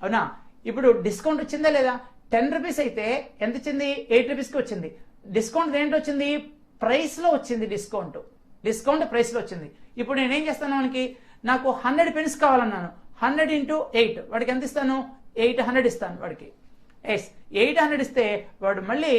అవునా? ఇప్పుడు డిస్కౌంట్ వచ్చిందా లేదా? 10 రూపీస్ అయితే ఎంత వచ్చింది? 8 రూపీస్కి వచ్చింది. డిస్కౌంట్ దేంట్లో వచ్చింది? ప్రైస్ లో వచ్చింది. డిస్కౌంట్ ప్రైస్ లో వచ్చింది. ఇప్పుడు నేనేం చేస్తాను? నాకు 100 పెన్స్ కావాలన్నాను. 100 × 8 వాడికి ఎంత ఇస్తాను? 800 ఇస్తాను వాడికి. 800 ఇస్తే వాడు మళ్ళీ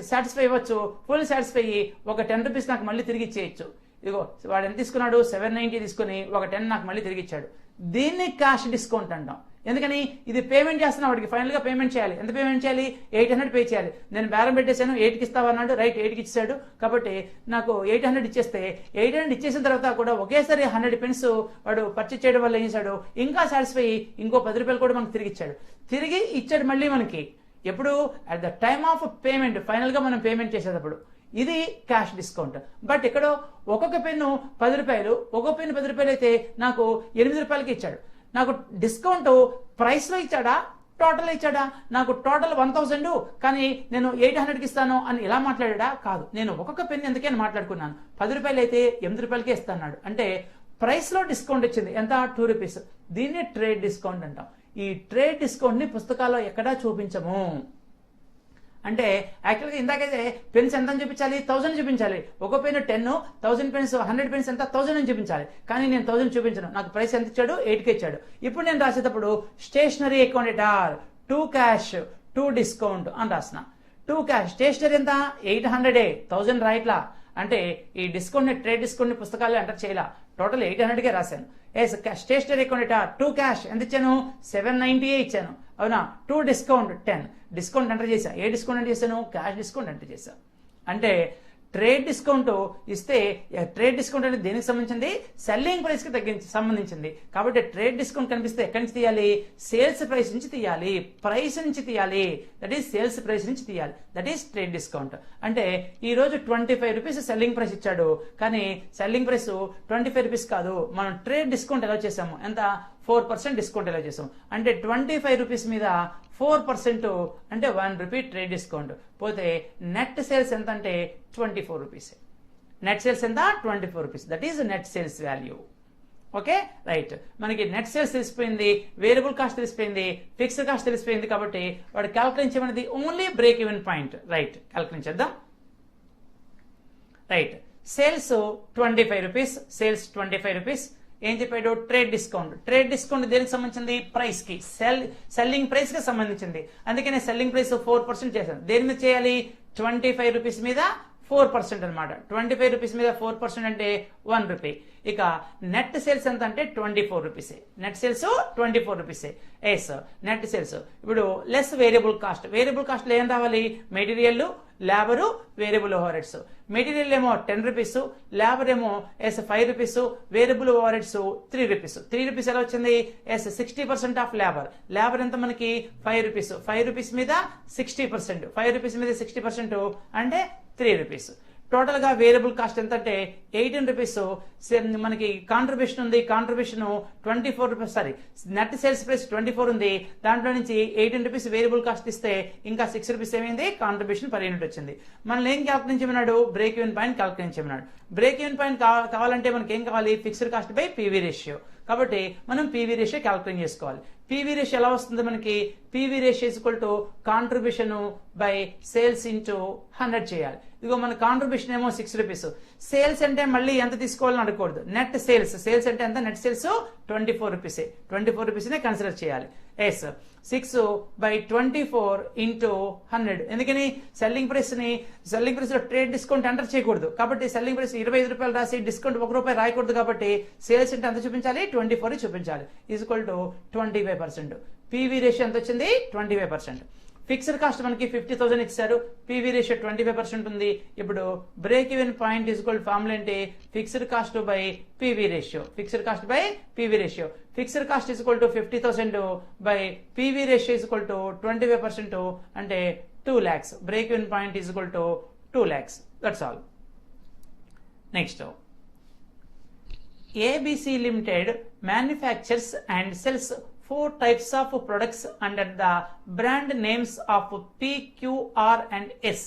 సాటిస్ఫై అవ్వచ్చు, ఫుల్ సాటిస్ఫై అయ్యి ఒక 10 రూపీస్ నాకు మళ్ళీ తిరిగి ఇచ్చేయచ్చు. ఇదిగో వాడు ఎంత తీసుకున్నాడు? 790 తీసుకుని ఒక 10 నాకు మళ్ళీ తిరిగి ఇచ్చాడు. దీన్ని క్యాష్ డిస్కౌంట్ అంటాం. ఎందుకని? ఇది పేమెంట్ చేస్తున్నా, వాడికి ఫైనల్ గా పేమెంట్ చేయాలి. ఎంత పేమెంట్ చేయాలి? 800 పే చేయాలి. నేను బేరం పెట్టేశాను, 8కి ఇస్తావన్నాడు, రైట్ 8కి ఇచ్చాడు. కాబట్టి నాకు 800 ఇచ్చేస్తే, 800 ఇచ్చేసిన తర్వాత కూడా ఒకేసారి 100 పెన్స్ వాడు పర్చేజ్ చేయడం వల్ల ఏం చేశాడు? ఇంకా సాటిస్ఫై ఇంకో 10 రూపాయలు కూడా మనకు తిరిగి ఇచ్చాడు మళ్ళీ మనకి. ఎప్పుడు? At the time of payment, final గా మనం పేమెంట్ చేసేటప్పుడు. ఇది క్యాష్ డిస్కౌంట్. బట్ ఇక్కడ ఒక్కొక్క పెన్ను 10 రూపాయలు, ఒక్కొక్క పెన్ను 10 రూపాయలు అయితే నాకు 8 రూపాయలకి ఇచ్చాడు. నాకు డిస్కౌంట్ ప్రైస్ లో ఇచ్చాడా, టోటల్ ఇచ్చాడా? నాకు టోటల్ 1000 కానీ నేను 800కి ఇస్తాను అని ఇలా మాట్లాడా? కాదు, నేను ఒక్కొక్క పెన్ ఎందుకని మాట్లాడుకున్నాను. 10 రూపాయలు అయితే 8 రూపాయలకే ఇస్తాడు. అంటే ప్రైస్ లో డిస్కౌంట్ వచ్చింది. ఎంత? 2 రూపీస్. దీన్ని ట్రేడ్ డిస్కౌంట్ అంటాం. ఈ ట్రేడ్ డిస్కౌంట్ ని పుస్తకాల్లో ఎక్కడా చూపించము. అంటే యాక్చువల్గా ఇందాకైతే పెన్స్ ఎంత చూపించాలి? 1000 చూపించాలి. ఒక పెన్ 10, 1000 పెన్స్ 100 పెన్స్ ఎంత? 1000 అని చూపించాలి. కానీ నేను 1000 చూపించను. నాకు ప్రైస్ ఎంత ఇచ్చాడు? 8కి ఇచ్చాడు. ఇప్పుడు నేను రాసేటప్పుడు stationery account at R 2 cash 2 discount అని రాసిన. 2 క్యాష్. స్టేషనరీ ఎంత? 800. 1000 రాయట్లా. అంటే ఈ డిస్కౌంట్ ని ట్రేడ్ డిస్కౌంట్ ని పుస్తకాల్లో ఎంటర్ చేయాల. టోటల్ 800కే రాశాను. Stationery account at R 2 cash ఎంత ఇచ్చాను? 790 ఇచ్చాను. అవునా? 2 డిస్కౌంట్ 10 డిస్కౌంట్ ఎంటర్ చేశా. ఏ డిస్కౌంట్ ఎంటర్ చేశాను? క్యాష్ డిస్కౌంట్ ఎంటర్ చేశా. అంటే ట్రేడ్ డిస్కౌంట్ ఇస్తే ట్రేడ్ డిస్కౌంట్ అనేది దేనికి సంబంధించింది? సెల్లింగ్ ప్రైస్ కి సంబంధించింది. కాబట్టి ట్రేడ్ డిస్కౌంట్ కనిపిస్తే ఎక్కడి నుంచి తీయాలి? సేల్స్ ప్రైస్ నుంచి తీయాలి, ప్రైస్ నుంచి తీయాలి. దట్ ఈస్ సేల్స్ ప్రైస్ నుంచి తీయాలి. That is trade discount. అంటే ఈ రోజు 25 రూపీస్ సెల్లింగ్ ప్రైస్ ఇచ్చాడు, కానీ సెల్లింగ్ ప్రైస్ 25 రూపీస్ కాదు. మనం ట్రేడ్ డిస్కౌంట్ ఎలా చేసాము? ఎంత? 4% డిస్కౌంట్ ఎలా చేసాం? అంటే 25 రూపీస్ మీద 4% అంటే 1 రూపీ ట్రేడ్ డిస్కౌంట్. పోతే నెట్ సేల్స్ ఎంత అంటే 24 రూపీస్. నెట్ సేల్స్ ఎంత? 24 rupees. That is net sales value. Okay, right. మనకి నెట్ సేల్స్ తెలిసిపోయింది, వేరియబుల్ కాస్ట్ తెలిసిపోయింది, ఫిక్స్డ్ కాస్ట్ తెలిసిపోయింది. కాబట్టి వాడు క్యాల్కులేట్ చేయమన్నది only break even point. Right, calculate చేద్దాం. Right, sales 25 rupees. Sales 25 rupees. ఏం చెప్పాడు? Trade discount. ట్రేడ్ డిస్కౌంట్ దేనికి సంబంధించింది? ప్రైస్ కి, సెల్లింగ్ ప్రైస్ కి సంబంధించింది. అందుకనే సెల్లింగ్ ప్రైస్ 4% చేశాను. దేని మీద చేయాలి? 25 రూపీస్ మీద 4% అనమాట. 25 రూపీస్ మీద 4% అంటే 1 రూపీ. ఇక నెట్ సేల్స్ ఎంత అంటే 24 రూపీసే. నెట్ సేల్స్ 24 రూపీసే. Yes, net sales. ఇప్పుడు less variable cost. Variable cost లో ఏం రావాలి? Material, labour, variable overheads. Material ఏమో 10 రూపీస్, లేబర్ ఏమో 5 rupees, variable overheads 3 rupees. 3 rupees ఎలా వచ్చింది? 60% ఆఫ్ లేబర్. లేబర్ ఎంత మనకి? 5 రూపీస్. 5 రూపీస్ మీద 60%. 5 రూపీస్ మీద 60% అంటే 3 రూపీస్. టోటల్ గా వేరియబుల్ కాస్ట్ ఎంత అంటే 18 రూపీస్. మనకి కాంట్రిబ్యూషన్ ఉంది. Contribution 24 rupees. Sorry, net sales price 24 ఉంది. దాంట్లో నుంచి 18 రూపీస్ వేరియబుల్ కాస్ట్ ఇస్తే ఇంకా 6 రూపీస్ ఏమైంది? కాంట్రిబ్యూషన్ పర్ యూనిట్ వచ్చింది. మనం ఏం క్యాల్కులేట్ చేయమన్నాడు? బ్రేక్ ఈవెన్ పాయింట్ క్యాల్కులేట్ చేయమన్నాడు. బ్రేక్ ఈవెన్ పాయింట్ కావాలంటే మనకి ఏం కావాలి? Fixed cost by PV ratio. కాబట్టి మనం పీవీ రేషియో క్యాల్కులేట్ చేసుకోవాలి. పీవీ రేషియో ఎలా వస్తుంది మనకి? PV ratio is equal to contribution by sales into 100 చేయాలి. ఇదిగో మన కాంట్రిబ్యూషన్ ఏమో 6 రూపీస్. సేల్స్ అంటే మళ్ళీ ఎంత తీసుకోవాలని అడగకూడదు. Net sales. సేల్స్ అంటే ఎంత? నెట్ సేల్స్ 24 రూపీసే. 24 రూపీస్ నే కన్సిడర్ చేయాలి. Yes, 6/24 into 100. ఎందుకని? సెల్లింగ్ ప్రైస్ లో ట్రేడ్ డిస్కౌంట్ ఎంటర్ చేయకూడదు. కాబట్టి సెల్లింగ్ ప్రైస్ 25 రూపాయలు రాసి డిస్కౌంట్ 1 రూపాయి రాయకూడదు. కాబట్టి సేల్స్ అంటే ఎంత చూపించాలి? 24 చూపించాలి. Is equal to 25%. PV ratio ఎంత వచ్చింది? 25%. ఫిక్స్డ్ కాస్ట్ మనకి 50,000 ఇచ్చారు. పీవీ రేషియో 25% ఉంది. ఇప్పుడు break even point is equal formula ఏంటి? Fixed cost by PV ratio. Fixed cost by PV ratio. Fixed cost is equal to 50,000 by PV ratio is equal to 25% అంటే 2 lakhs. Break even point is equal to 2 lakhs. That's all. Next, ABC Limited manufactures and sells 4 types of products under the brand names of P, Q, R and S.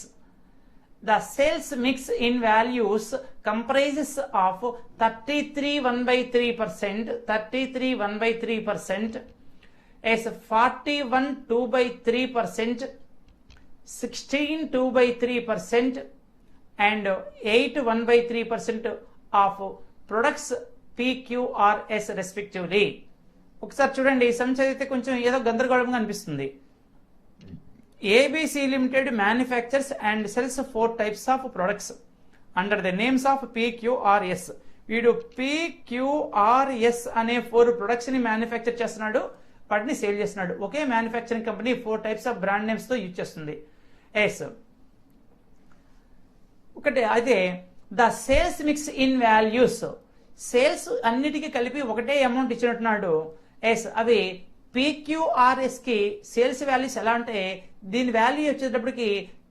The sales mix in values comprises of 33 1/3%, 33 1/3%, as 41 2/3%, 16 2/3%, and 8 1/3% of products P, Q, R, S respectively. ఒకసారి చూడండి, some చదివితే కొంచెం ఏదో గందరగోళంగా అనిపిస్తుంది. ABC Limited manufactures and sells 4 types of products under the names of PQRS. వీడు PQRS అనే 4 products ని మ్యానుఫ్యాక్చర్ చేస్తున్నాడు, వాటిని సేల్ చేస్తున్నాడు. ఒకే manufacturing company 4 types of brand names తో యూజ్ చేస్తుంది. ఎస్, ఒకటే. అయితే the sales mix in values, sales అన్నిటికీ కలిపి ఒకటే అమౌంట్ ఇచ్చినట్టున్నాడు. ఎస్, అవి PQRS కి సేల్స్ వాల్యూస్ ఎలా అంటే దీని వాల్యూ వచ్చేటప్పటికి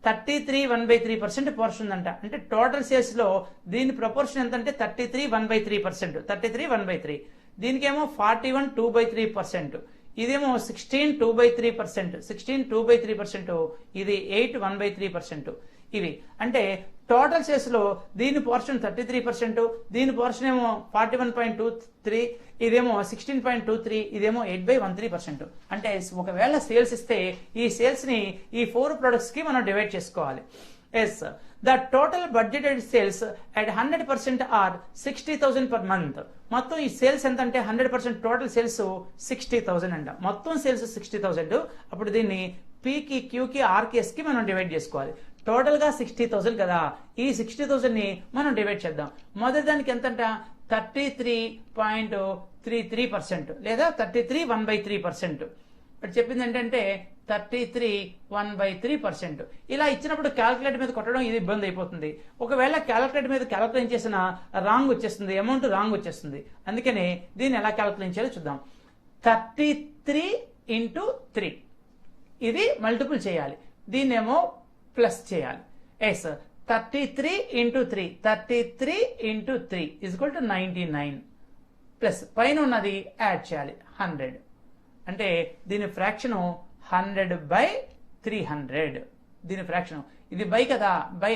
33 1/3% పోర్షన్ ఉందంట. అంటే టోటల్ సేల్స్ లో దీని ప్రపోర్షన్ ఎంత అంటే 33 1/3%. 33 1/3. దీనికేమో 41 2/3%. ఇదేమో 16 2/3%. 16 2/3%. ఇది 8 1/3%. ఇవి అంటే టోటల్ సేల్స్ లో దీని పోర్షన్ 33%, దీని పోర్షన్ ఏమో 41.23, ఇదేమో 16.23, ఇదేమో 8/13%. అంటే ఒకవేళ సేల్స్ ఇస్తే ఈ సేల్స్ ని ఈ 4 ప్రొడక్ట్స్ కి మనం డివైడ్ చేసుకోవాలి. Yes, the total budgeted sales at 100% are 60,000 per month. మొత్తం ఈ సేల్స్ ఎంత అంటే 100% టోటల్ సేల్స్ 60,000 అంట. మొత్తం సేల్స్ 60,000. అప్పుడు దీన్ని పీకి, క్యూకి, ఆర్కేఎస్ కి మనం డివైడ్ చేసుకోవాలి. టోటల్ గా 60,000 కదా, ఈ 60,000 ని మనం డివైడ్ చేద్దాం. మొదటి దానికి ఎంతంట 33.33% లేదా 33 1/3%. ఇప్పుడు చెప్పింది ఏంటంటే 33 1/3%. ఇలా ఇచ్చినప్పుడు క్యాలిక్యులేటర్ మీద కొట్టడం ఇది ఇబ్బంది అయిపోతుంది. ఒకవేళ క్యాలిక్యులేటర్ మీద క్యాలిక్యులేట్ చేసిన రాంగ్ వచ్చేస్తుంది, అమౌంట్ రాంగ్ వచ్చేస్తుంది. అందుకని దీన్ని ఎలా క్యాలిక్యులేట్ చేయాలో చూద్దాం. 33 × 3 ఇది మల్టిపుల్ చేయాలి, దీన్నేమో ప్లస్ చేయాలి. ఎస్, 33 × 3 33 × 3 = 99 ప్లస్ పైన ఉన్నది యాడ్ చేయాలి 100. అంటే దీని ఫ్రాక్షన్ 100/300. దీని ఫ్రాక్షన్ ఇది బై కదా, బై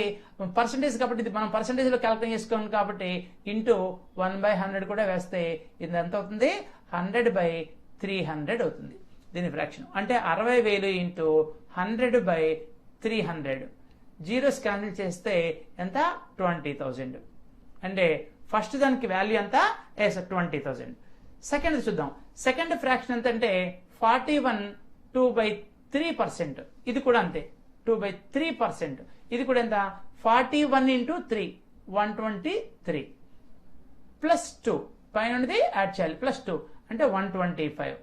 పర్సంటేజ్ కాబట్టి ఇది మనం పర్సంటేజ్ లో క్యాలిక్యులేట్ చేసుకోవాలి కాబట్టి ఇంటూ 1/100 కూడా వేస్తే ఇది ఎంత అవుతుంది 100/300 అవుతుంది దీని ఫ్రాక్షన్. అంటే 60,000 × 100/300. జీరోస్ క్యాన్సిల్ చేస్తే ఎంత 20,000. అంటే ఫస్ట్ దానికి వాల్యూ ఎంత 20,000. సెకండ్ చూద్దాం. సెకండ్ ఫ్రాక్షన్ ఎంత అంటే 41 2/3%. ఇది కూడా అంతే 2/3%. ఇది కూడా ఎంత 41 × 3 123 ప్లస్ 2 పైన ఉన్నది యాడ్ చేయాలి ప్లస్ 2 అంటే 125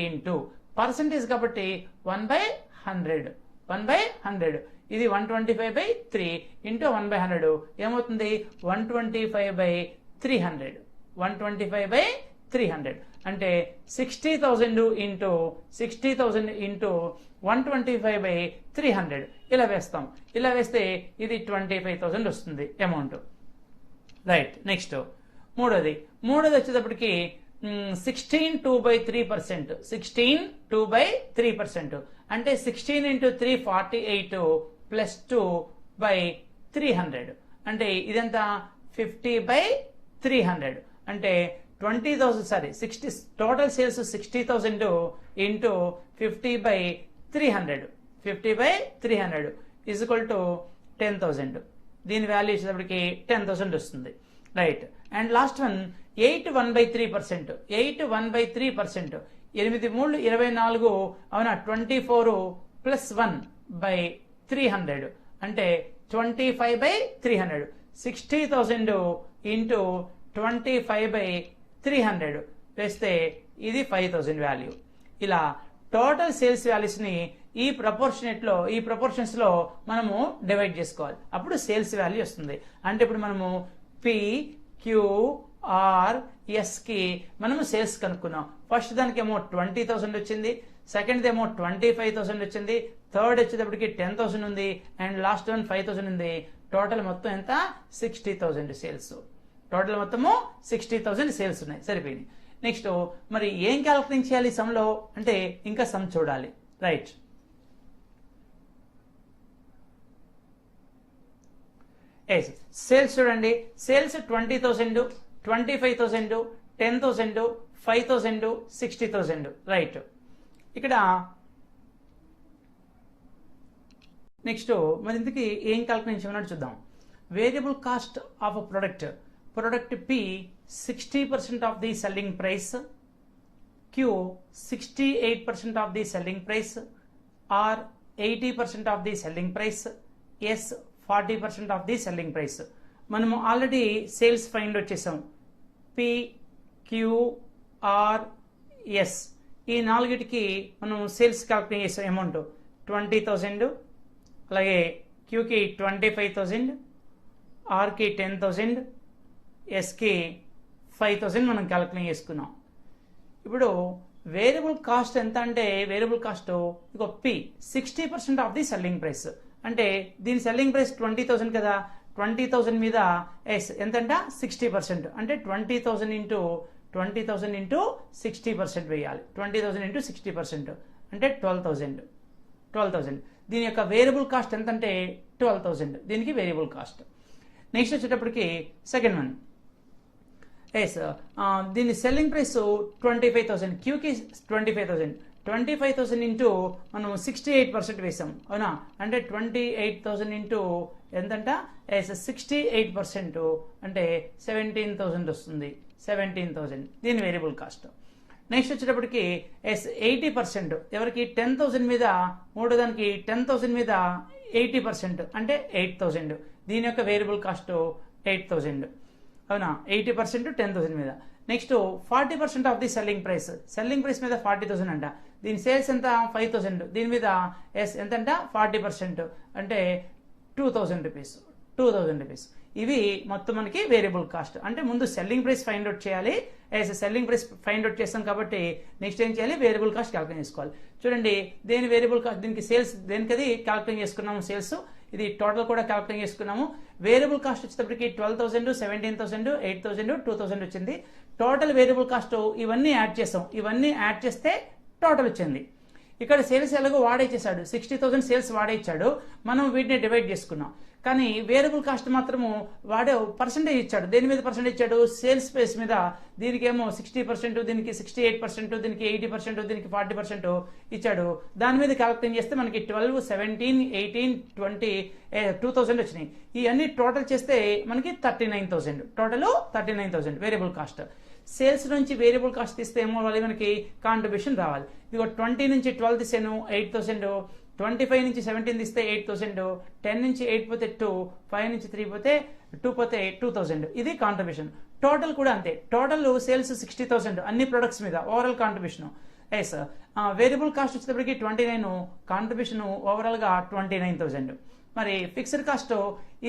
ఇంటూ పర్సంటేజ్ కాబట్టి 1/100. 1/100 ఇది 125/3 ఇంటూ 1/100 ఏమవుతుంది 125/300. 125/300 అంటే 60,000 ఇంటూ 60,000 ఇంటూ 125/300 ఇలా వేస్తాం. ఇలా వేస్తే ఇది 25,000 వస్తుంది అమౌంట్. రైట్. నెక్స్ట్ మూడోది వచ్చేటప్పటికి 16 2/3%. 16 2/3% అంటే 16 × 3 48 ప్లస్ 2/300 అంటే ఇదంతా 50/300. అంటే 60 టోటల్ సేల్స్ 60,000 ఇంటూ 50/300. 50/300 = 10,000. దీని వాల్యూ వచ్చేటప్పటికి 10,000 వస్తుంది. రైట్. And last one 8 1/3%. 8 1/3%. 8 3 24 అవునా 24 ప్లస్ 1/300 అంటే 25/300. 60,000 ఇంటూ 25/300 వేస్తే ఇది 5,000 వాల్యూ. ఇలా టోటల్ సేల్స్ వాల్యూస్ ని ఈ ప్రపోర్షన్స్ లో మనము డివైడ్ చేసుకోవాలి. అప్పుడు సేల్స్ వాల్యూ వస్తుంది. అంటే ఇప్పుడు మనము PQRS కి మనము సేల్స్ కనుక్కున్నాం. ఫస్ట్ దానికి ఏమో 20,000 వచ్చింది, సెకండ్ ఏమో 25,000 వచ్చింది, థర్డ్ వచ్చేటప్పటికి 10,000 ఉంది, అండ్ లాస్ట్ వన్ 5,000 ఉంది. టోటల్ మొత్తం ఎంత 60,000 సేల్స్. టోటల్ మొత్తము 60,000 సేల్స్ ఉన్నాయి. సరిపోయింది. నెక్స్ట్ మరి ఏం క్యాలిక్యులేట్ చేయాలి సమ్ లో అంటే ఇంకా సమ్ చూడాలి. రైట్. సేల్స్ చూడండి. సేల్స్ 20,000 25,000 10,000 5,000 60,000. రైట్. ఇక్కడ నెక్స్ట్ మరి ఇంతకీ ఏం క్యాలిక్యులేట్ చేయమన్నాడు చూద్దాం. Variable cost of product P 60% of the selling price, Q 68% of the selling price, R 80% of the selling price, S 40% of the selling price. మనము already sales find వచ్చేసాం. P, Q, R, S ఈ నాలుగిటికి మనం sales calculate చేసాం. Amount 20,000, అలాగే Qకి 25,000, Rకి 10,000, Sకి 5,000 మనం calculate చేసుకున్నాం. ఇప్పుడు variable cost ఎంత అంటే వేరియబుల్ కాస్ట్ ఇక P 60% of the selling price అంటే దీని సెల్లింగ్ ప్రైస్ 20,000 కదా, 20,000 మీద ఎస్ ఎంతంట 60%, అంటే 20,000 ఇంటూ 60% వేయాలి. 20,000 ఇంటూ 60% అంటే 12,000. దీని యొక్క వేరియబుల్ కాస్ట్ ఎంత అంటే 12,000, దీనికి వేరియబుల్ కాస్ట్. నెక్స్ట్ వచ్చేటప్పటికి సెకండ్ వన్ ఎస్ దీని సెల్లింగ్ ప్రైస్ 25,000, క్యూకి 25,000 ఇంటూ మనం 68% వేసాం అవునా, అంటే 28,000 ఇంటూ ఎంతంట ఎస్ 68% అంటే 17,000 వస్తుంది. 17,000 దీని వేరియబుల్ కాస్ట్. నెక్స్ట్ వచ్చేటప్పటికి ఎస్ 80%, ఎవరికి 10,000 మీద మూడో దానికి 10,000 మీద 80% అంటే 8,000, దీని యొక్క వేరియబుల్ కాస్ట్ 8,000 అవునా, 80% 10,000 మీద. Next 40% of the selling price మీద 40,000 అంట, దీని సేల్స్ ఎంత 5,000, దీని మీద ఎస్ ఎంతంట 40% అంటే 2,000 రూపీస్. ఇవి మొత్తం మనకి వేరియబుల్ కాస్ట్. అంటే ముందు సెల్లింగ్ ప్రైస్ ఫైండ్ అవుట్ చేయాలి. సెల్లింగ్ ప్రైస్ ఫైండ్ అవుట్ చేస్తాం కాబట్టి నెక్స్ట్ ఏం చేయాలి, వేరియబుల్ కాస్ట్ క్యాల్కులేట్ చేసుకోవాలి. చూడండి దేని వేరియబుల్ కాస్ట్, దీనికి సేల్స్ దేనికది క్యాల్కులేట్ చేసుకున్నాము, సేల్స్ ఇది టోటల్ కూడా క్యాల్కులేట్ చేసుకున్నాము. వేరియబుల్ కాస్ట్ వచ్చేటప్పటికి 12,000, 17,000, 8,000, 2,000 వచ్చింది. టోటల్ వేరియబుల్ కాస్ట్ ఇవన్నీ యాడ్ చేస్తాం, ఇవన్నీ యాడ్ చేస్తే టోటల్ వచ్చింది. ఇక్కడ సేల్స్ ఎలాగో వాడేచ్చేసాడు, 60,000 సేల్స్ వాడేచ్చాడు, మనం వీటిని డివైడ్ చేసుకున్నాం. కానీ వేరియబుల్ కాస్ట్ మాత్రము వాడే పర్సెంటేజ్ ఇచ్చాడు. దేని మీద పర్సెంటేజ్ ఇచ్చాడు, సేల్స్ బేస్ మీద. దీనికేమో 60%, దీనికి 68%, దీనికి 80%, దీనికి 40% ఇచ్చాడు. దాని మీద క్యాల్కులేట్ చేస్తే మనకి 12, 17, 18, 20, 2,000 వచ్చినాయి. ఇవన్నీ టోటల్ చేస్తే మనకి 39,000, టోటల్ 39,000 వేరియబుల్ కాస్ట్. సేల్స్ నుంచి వేరియబుల్ కాస్ట్ తీస్తే ఏమో మనకి కాంట్రిబ్యూషన్ రావాలి. ఇదిగో 20 నుంచి 12 తీసాను 8,000, 25 నుంచి 17 తీస్తే 8,000, 10 నుంచి 8 పోతే 2, 5 నుంచి 3 పోతే 2 పోతే 2,000, ఇది కాంట్రిబ్యూషన్. టోటల్ కూడా అంతే, టోటల్ సేల్స్ 60,000 అన్ని ప్రొడక్ట్స్ మీద overall contribution. Yes variable cost వచ్చేటప్పటికి 29, కాంట్రిబ్యూషన్ ఓవరాల్ గా 29,000. మరి ఫిక్స్డ్ కాస్ట్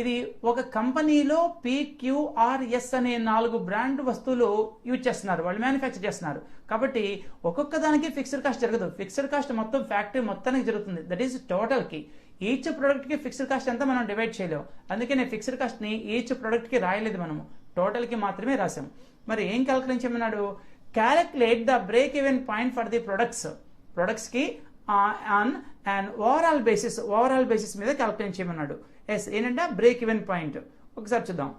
ఇది ఒక కంపెనీలో PQRS అనే 4 బ్రాండ్ వస్తువులు యూజ్ చేస్తున్నారు, వాళ్ళు మ్యానుఫ్యాక్చర్ చేస్తున్నారు కాబట్టి ఒక్కొక్క దానికి ఫిక్స్డ్ కాస్ట్ జరగదు. ఫిక్స్డ్ కాస్ట్ మొత్తం ఫ్యాక్టరీ మొత్తానికి జరుగుతుంది, దట్ ఈస్ టోటల్ కి. ఈచ్ ప్రొడక్ట్ కి ఫిక్స్డ్ కాస్ట్ అంతా మనం డివైడ్ చేయలేము, అందుకనే ఫిక్స్డ్ కాస్ట్ ని ఈచ్ ప్రొడక్ట్ కి రాయలేదు, మనము టోటల్ కి మాత్రమే రాసాం. మరి ఏం క్యాల్కులేట్ చేయమన్నాడు, calculate the break even point for the products కి ఆన్ అండ్ ఓవరాల్ బేసిస్ మీద క్యాల్కులేట్ చేయమన్నాడు. ఎస్ ఏంటంటే బ్రేక్ ఈవెన్ పాయింట్ ఒకసారి చూద్దాం.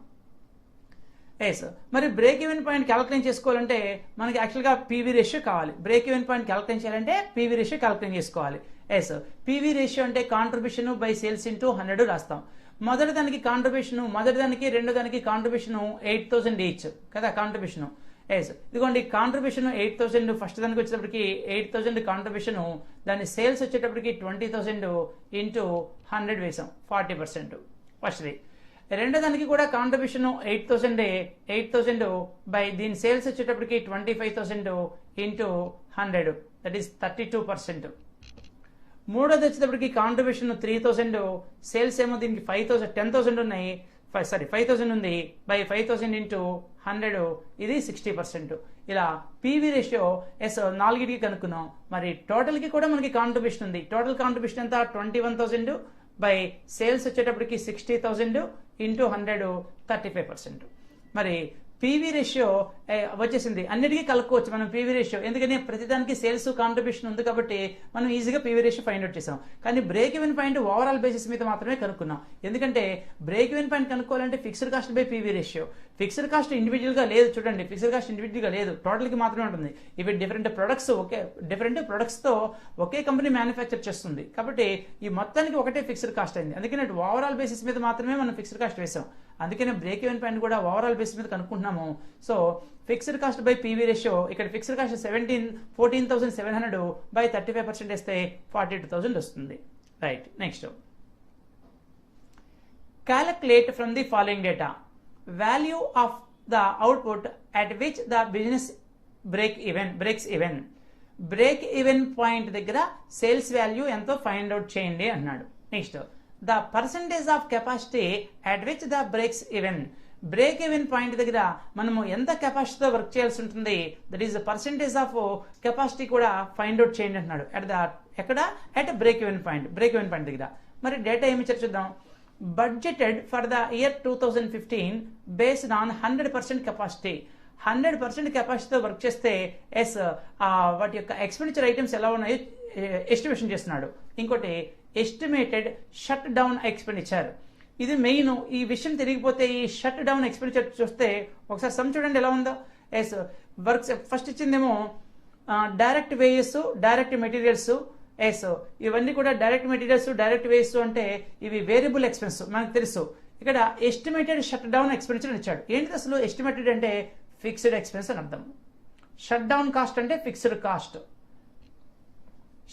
ఎస్ మరి బ్రేక్ ఈవెన్ పాయింట్ క్యాల్కులేట్ చేసుకోవాలంటే మనకి యాక్చువల్గా పీవీ రేషియో కావాలి. బ్రేక్ ఈవెన్ పాయింట్ క్యాల్కులేట్ చేయాలంటే పీవీ రేషియో క్యాల్కులేట్ చేసుకోవాలి. ఎస్ పీవీ రేషియో అంటే కాంట్రిబ్యూషన్ బై సేల్స్ ఇంటూ 100 రాస్తాం. మొదటి దానికి రెండో దానికి కాంట్రిబ్యూషన్ 8,000 ఈచ్ కదా కాంట్రిబ్యూషన్. ఎస్ ఇదిగోండి కాంట్రిబ్యూషన్ 8,000, ఫస్ట్ దానికి వచ్చేటప్పటికి 8,000 కాంట్రిబ్యూషన్, దాని సేల్స్ వచ్చేటప్పటికి 20,000 ఇంటూ 100 వేసాం 40% ఫస్ట్ది. రెండో దానికి కూడా కాంట్రిబ్యూషన్ 8,000 బై దీని సేల్స్ వచ్చేటప్పటికి 25,000 ఇంటూ 100 దట్ ఈస్ 32%. మూడోది వచ్చేటప్పటికి కాంట్రిబ్యూషన్ 3,000, సేల్స్ ఏమో దీనికి 10,000 ఉన్నాయి, 5,000 ఉంది, బై 5,000 ఇంటూ 100 ఇది 60%. ఇలా పీవీ రేషియో ఎస్ 4కి కనుక్కున్నాం. మరి టోటల్ కి కూడా మనకి కాంట్రిబ్యూషన్ ఉంది. టోటల్ కాంట్రిబ్యూషన్ ఎంత 21,000 బై సేల్స్ వచ్చేటప్పటికి 60,000 ఇంటూ 100 35%. మరి పీవీ రేషియో వచ్చేసింది, అన్నిటికీ కలుపుకోవచ్చు మనం పీవీ రేషియో, ఎందుకని ప్రతిదానికి సేల్స్ కాంట్రిబ్యూషన్ ఉంది కాబట్టి మనం ఈజీగా పీవీ రేషియో ఫైండ్ అవుట్ చేసాం. కానీ break even point overall basis మీద మాత్రమే కనుక్కున్నాం, ఎందుకంటే బ్రేక్ ఈవెన్ పాయింట్ కనుక్కోవాలంటే fixed cost by PV ratio. Fixed cost individual గా లేదు, చూడండి ఫిక్స్డ్ కాస్ట్ ఇండివిజువల్ గా లేదు, టోటల్ కి మాత్రమే ఉంటుంది. ఇవి డిఫరెంట్ ప్రొడక్ట్స్ తో ఒకే కంపెనీ మ్యానుఫ్యాక్చర్ చేస్తుంది కాబట్టి ఈ మొత్తానికి ఒకటే ఫిక్స్డ్ కాస్ట్ అయింది. అందుకని ఓవరాల్ బేసిస్ మీద మాత్రమే మనం ఫిక్స్డ్ కాస్ట్ వేసాం, అందుకనే బ్రేక్ ఈవెన్ పాయింట్ కూడా ఓవరాల్ బేసిస్ మీద కనుక్కుంటున్నాము. So fixed cost by PV ratio ఇక్కడ ఫిక్స్డ్ కాస్ట్ 14,700 బై 35% వేస్తే 42,000 వస్తుంది. Right, next calculate from the following data value of the output at which the business breaks break even point దగ్గర sales value ఎంతో find out చేయండి అన్నాడు. Next the percentage of capacity at which the break even point దగ్గర మనము ఎంత కెపాసిటీతో work చేయాల్సి ఉంటుంది, that is the percentage of capacity కూడా ఫైండ్ అవుట్ చేయండి అంటున్నాడు. ఎక్కడ అట్ బ్రేక్ ఈవెన్ పాయింట్ దగ్గర. మరి డేటా ఏమి ఇచ్చారు చూద్దాం. Budgeted for the year 2015 based on 100% capacity. 100% కెపాసిటీతో వర్క్ చేస్తే ఎస్ వాటి యొక్క ఎక్స్పెండిచర్ ఐటమ్స్ ఎలా ఉన్నాయో ఎస్టిమేషన్ చేస్తున్నాడు. ఇంకోటి ఎస్టిమేటెడ్ షట్ డౌన్ ఎక్స్పెండిచర్. ఇది మెయిన్. ఈ విషయం తిరిగిపోతే ఈ షట్ డౌన్ ఎక్స్పెండిచర్ చూస్తే ఒకసారి సమ్ చూడండి ఎలా ఉందో. ఎస్ వర్క్స్ ఫస్ట్ ఇచ్చిందేమో direct wages, direct materials. Yes ఇవన్నీ కూడా డైరెక్ట్ మెటీరియల్స్, డైరెక్ట్ వేజెస్ అంటే ఇవి వేరియబుల్ ఎక్స్పెన్స్ మనకు తెలుసు. ఇక్కడ ఎస్టిమేటెడ్ షట్ డౌన్ ఎక్స్పెండిచర్ ఇచ్చాడు. ఏంటి అసలు ఎస్టిమేటెడ్ అంటే ఫిక్స్డ్ ఎక్స్పెన్స్ అని అర్థం. షట్ డౌన్ కాస్ట్ అంటే fixed cost.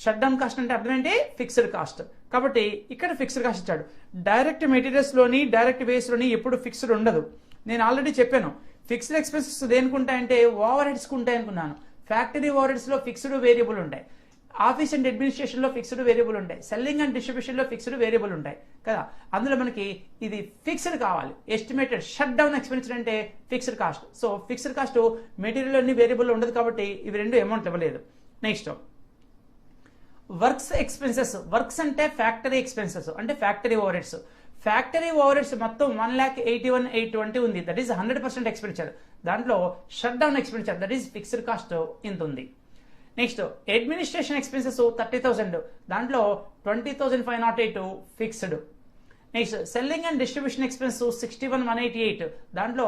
Shut down cost అంటే అర్థం ఏంటి? Fixed cost. కాబట్టి ఇక్కడ ఫిక్స్డ్ కాస్ట్ ఇచ్చాడు. డైరెక్ట్ మెటీరియల్స్ లోని డైరెక్ట్ వేస్ లోని ఎప్పుడు ఫిక్స్డ్ ఉండదు. నేను ఆల్రెడీ చెప్పాను ఫిక్స్డ్ ఎక్స్పెన్సెస్ దేనికి ఉంటాయంటే ఓవర్ హెడ్స్ కు ఉంటాయి అనుకున్నాను. ఫ్యాక్టరీ ఓవర్ హెడ్స్ లో ఫిక్స్డ్ వేరియబుల్ ఉంటాయి, ఆఫీస్ అండ్ అడ్మినిస్ట్రేషన్ లో ఫిక్స్డ్ వేరియబుల్ ఉంటాయి, సెల్లింగ్ అండ్ డిస్ట్రిబ్యూషన్ లో ఫిక్స్డ్ వేరియబుల్ ఉంటాయి కదా. అందులో మనకి ఇది ఫిక్స్డ్ కావాలి. ఎస్టిమేటెడ్ షట్ డౌన్ ఎక్స్పెన్సెస్ అంటే fixed cost. So fixed cost material అన్ని వేరియబుల్ ఉండదు కాబట్టి ఇవి రెండు అమౌంట్ ఇవ్వలేదు. Next works expenses. వర్క్స్ అంటే ఫ్యాక్టరీ ఎక్స్పెన్సెస్ అంటే factory over heads. Factory over heads మొత్తం 1,81,820 ఉంది. That is 100% expenditure. దాంట్లో shut down expenditure that is fixed cost ఇంత ఉంది. Next administration expenses 30,000. దాంట్లో 20,508 fixed. Next selling and distribution expense 61,188. దాంట్లో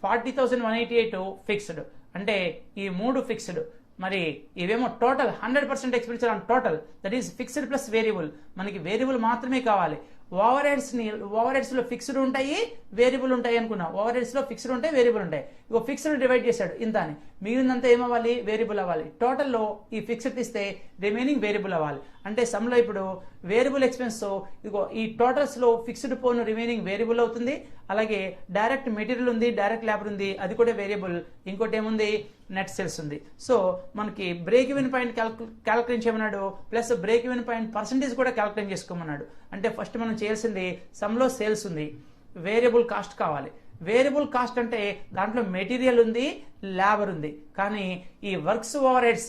40,188 fixed. అంటే ఈ మూడు ఫిక్స్డ్. మరి ఇవేమో total 100% expenditure on total that is fixed plus variable. మనకి వేరియబుల్ మాత్రమే కావాలి. ఓవర్ హెడ్స్ లో ఫిక్స్డ్ ఉంటాయి, వేరియబుల్ ఉంటాయి అనుకున్నా. ఓవర్ హెడ్స్ లో ఫిక్స్డ్ ఉంటాయి, వేరియబుల్ ఉంటాయి. ఇగో ఫిక్స్డ్ డివైడ్ చేశాడు ఇంత అని, మిగిలినంతా ఏమవ్వాలి? వేరియబుల్ అవ్వాలి. టోటల్లో ఈ ఫిక్స్డ్ తీస్తే రిమైనింగ్ వేరియబుల్ అవ్వాలి. అంటే సమ్ లో ఇప్పుడు వేరియబుల్ ఎక్స్పెన్స్ ఇదిగో ఈ టోటల్స్ లో ఫిక్స్డ్ పోను రిమైనింగ్ వేరియబుల్ అవుతుంది. అలాగే డైరెక్ట్ మెటీరియల్ ఉంది, డైరెక్ట్ లేబర్ ఉంది, అది కూడా వేరియబుల్. ఇంకోటి ఏముంది? నెట్ సేల్స్ ఉంది. సో మనకి బ్రేక్ ఈవెన్ పాయింట్ క్యాలిక్యులేట్ చేయమన్నాడు, plus break even point percentage కూడా క్యాలిక్యులేట్ చేసుకోమన్నాడు. అంటే ఫస్ట్ మనం చేయాల్సింది సమ్ లో సేల్స్ ఉంది, వేరియబుల్ కాస్ట్ కావాలి. వేరియబుల్ కాస్ట్ అంటే దాంట్లో మెటీరియల్ ఉంది, లేబర్ ఉంది. కానీ ఈ వర్క్స్ ఓవర్ హెడ్స్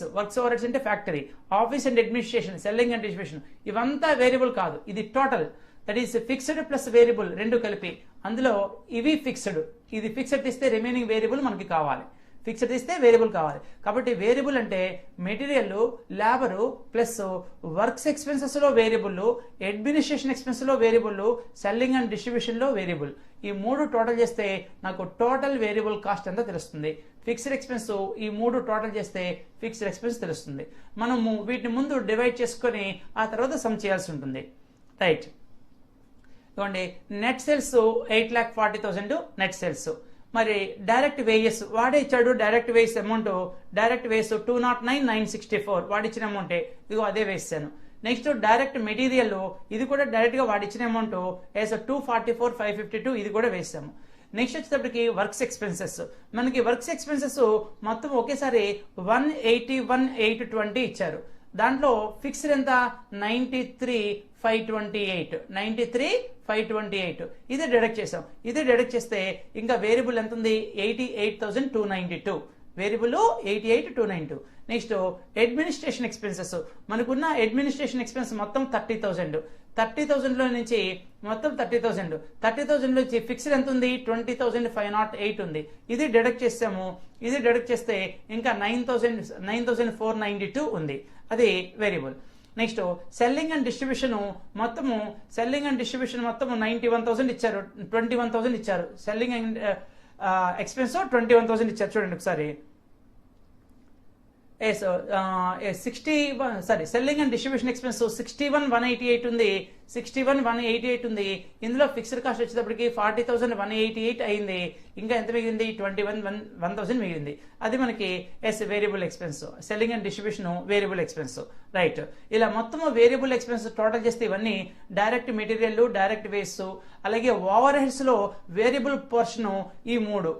అంటే factory, office and administration, selling and distribution ఇవంతా వేరియబుల్ కాదు. ఇది total that is fixed plus variable రెండు కలిపి. అందులో ఇవి ఫిక్స్డ్, ఇది ఫిక్స్డ్ తీస్తే రిమైనింగ్ వేరియబుల్ మనకి కావాలి. ఫిక్స్డ్ ఇస్తే వేరియబుల్ కావాలి. కాబట్టి వేరియబుల్ అంటే material, labour plus works expenses లో వేరియబుల్, అడ్మినిస్ట్రేషన్ ఎక్స్పెన్స్ లో వేరియబుల్, సెల్లింగ్ అండ్ డిస్ట్రిబ్యూషన్ లో వేరియబుల్. ఈ మూడు టోటల్ చేస్తే నాకు టోటల్ వేరియబుల్ కాస్ట్ ఎంత తెలుస్తుంది. ఫిక్స్డ్ ఎక్స్పెన్స్ ఈ మూడు టోటల్ చేస్తే ఫిక్స్డ్ ఎక్స్పెన్స్ తెలుస్తుంది. మనము వీటిని ముందు డివైడ్ చేసుకొని ఆ తర్వాత సమ్ చేయాల్సి ఉంటుంది. రైట్, ఇవ్వండి నెట్ సేల్స్ 8,40,000 నెట్ సేల్స్. మరి డైరెక్ట్ వేజెస్ వాడే ఇచ్చాడు. Direct wages amount, direct wages 209,964 వాడిచ్చిన అమౌంటే, ఇదిగో అదే వేసాను. నెక్స్ట్ డైరెక్ట్ మెటీరియల్, ఇది కూడా డైరెక్ట్ గా వాడిచ్చిన అమౌంట్ 244,552 ఇది కూడా వేసాము. నెక్స్ట్ వచ్చేటప్పటికి వర్క్స్ ఎక్స్పెన్సెస్. మనకి వర్క్స్ ఎక్స్పెన్సెస్ మొత్తం ఒకేసారి 181,820 ఇచ్చారు. దాంట్లో ఫిక్స్డ్ ఎంత? 93,528 ఇది డిడక్ట్ చేసాం. ఇది డిడక్ట్ చేస్తే ఇంకా వేరియబుల్ ఎంత ఉంది? 88,292 వేరియబుల్ 88,292. Next administration expenses. మనకున్న అడ్మినిస్ట్రేషన్ ఎక్స్పెన్స్ మొత్తం 30,000. 30,000 లో నుంచి మొత్తం 30,000 నుంచి ఫిక్స్డ్ ఎంత ఉంది? 20,508 ఉంది. ఇది డిడక్ట్ చేసాము. ఇది డిడక్ట్ చేస్తే ఇంకా 9,492 ఉంది, అది variable. Next selling and distribution మొత్తము 91,000 ఇచ్చారు, 21,000 ఇచ్చారు. సెల్లింగ్ అండ్ ఎక్స్పెన్స్ 21,000 ఇచ్చారు. చూడండి ఒకసారి. సెల్లింగ్ అండ్ డిస్ట్రిబ్యూషన్ ఎక్స్పెన్స్ 61,188 ఉంది, 61,188 ఉంది. ఇందులో ఫిక్స్డ్ కాస్ట్ వచ్చేటప్పటికి 40,188 అయింది. ఇంకా ఎంత మిగిలింది? 21,000 మిగిలింది. అది మనకి variable expense. Selling and distribution variable expense. Right, ఇలా మొత్తం వేరియబుల్ ఎక్స్పెన్స్ టోటల్ చేస్తే ఇవన్నీ డైరెక్ట్ మెటీరియల్, డైరెక్ట్ వేస్, అలాగే ఓవర్ హెడ్స్ లో వేరియబుల్ పోర్షన్ ఈ మూడు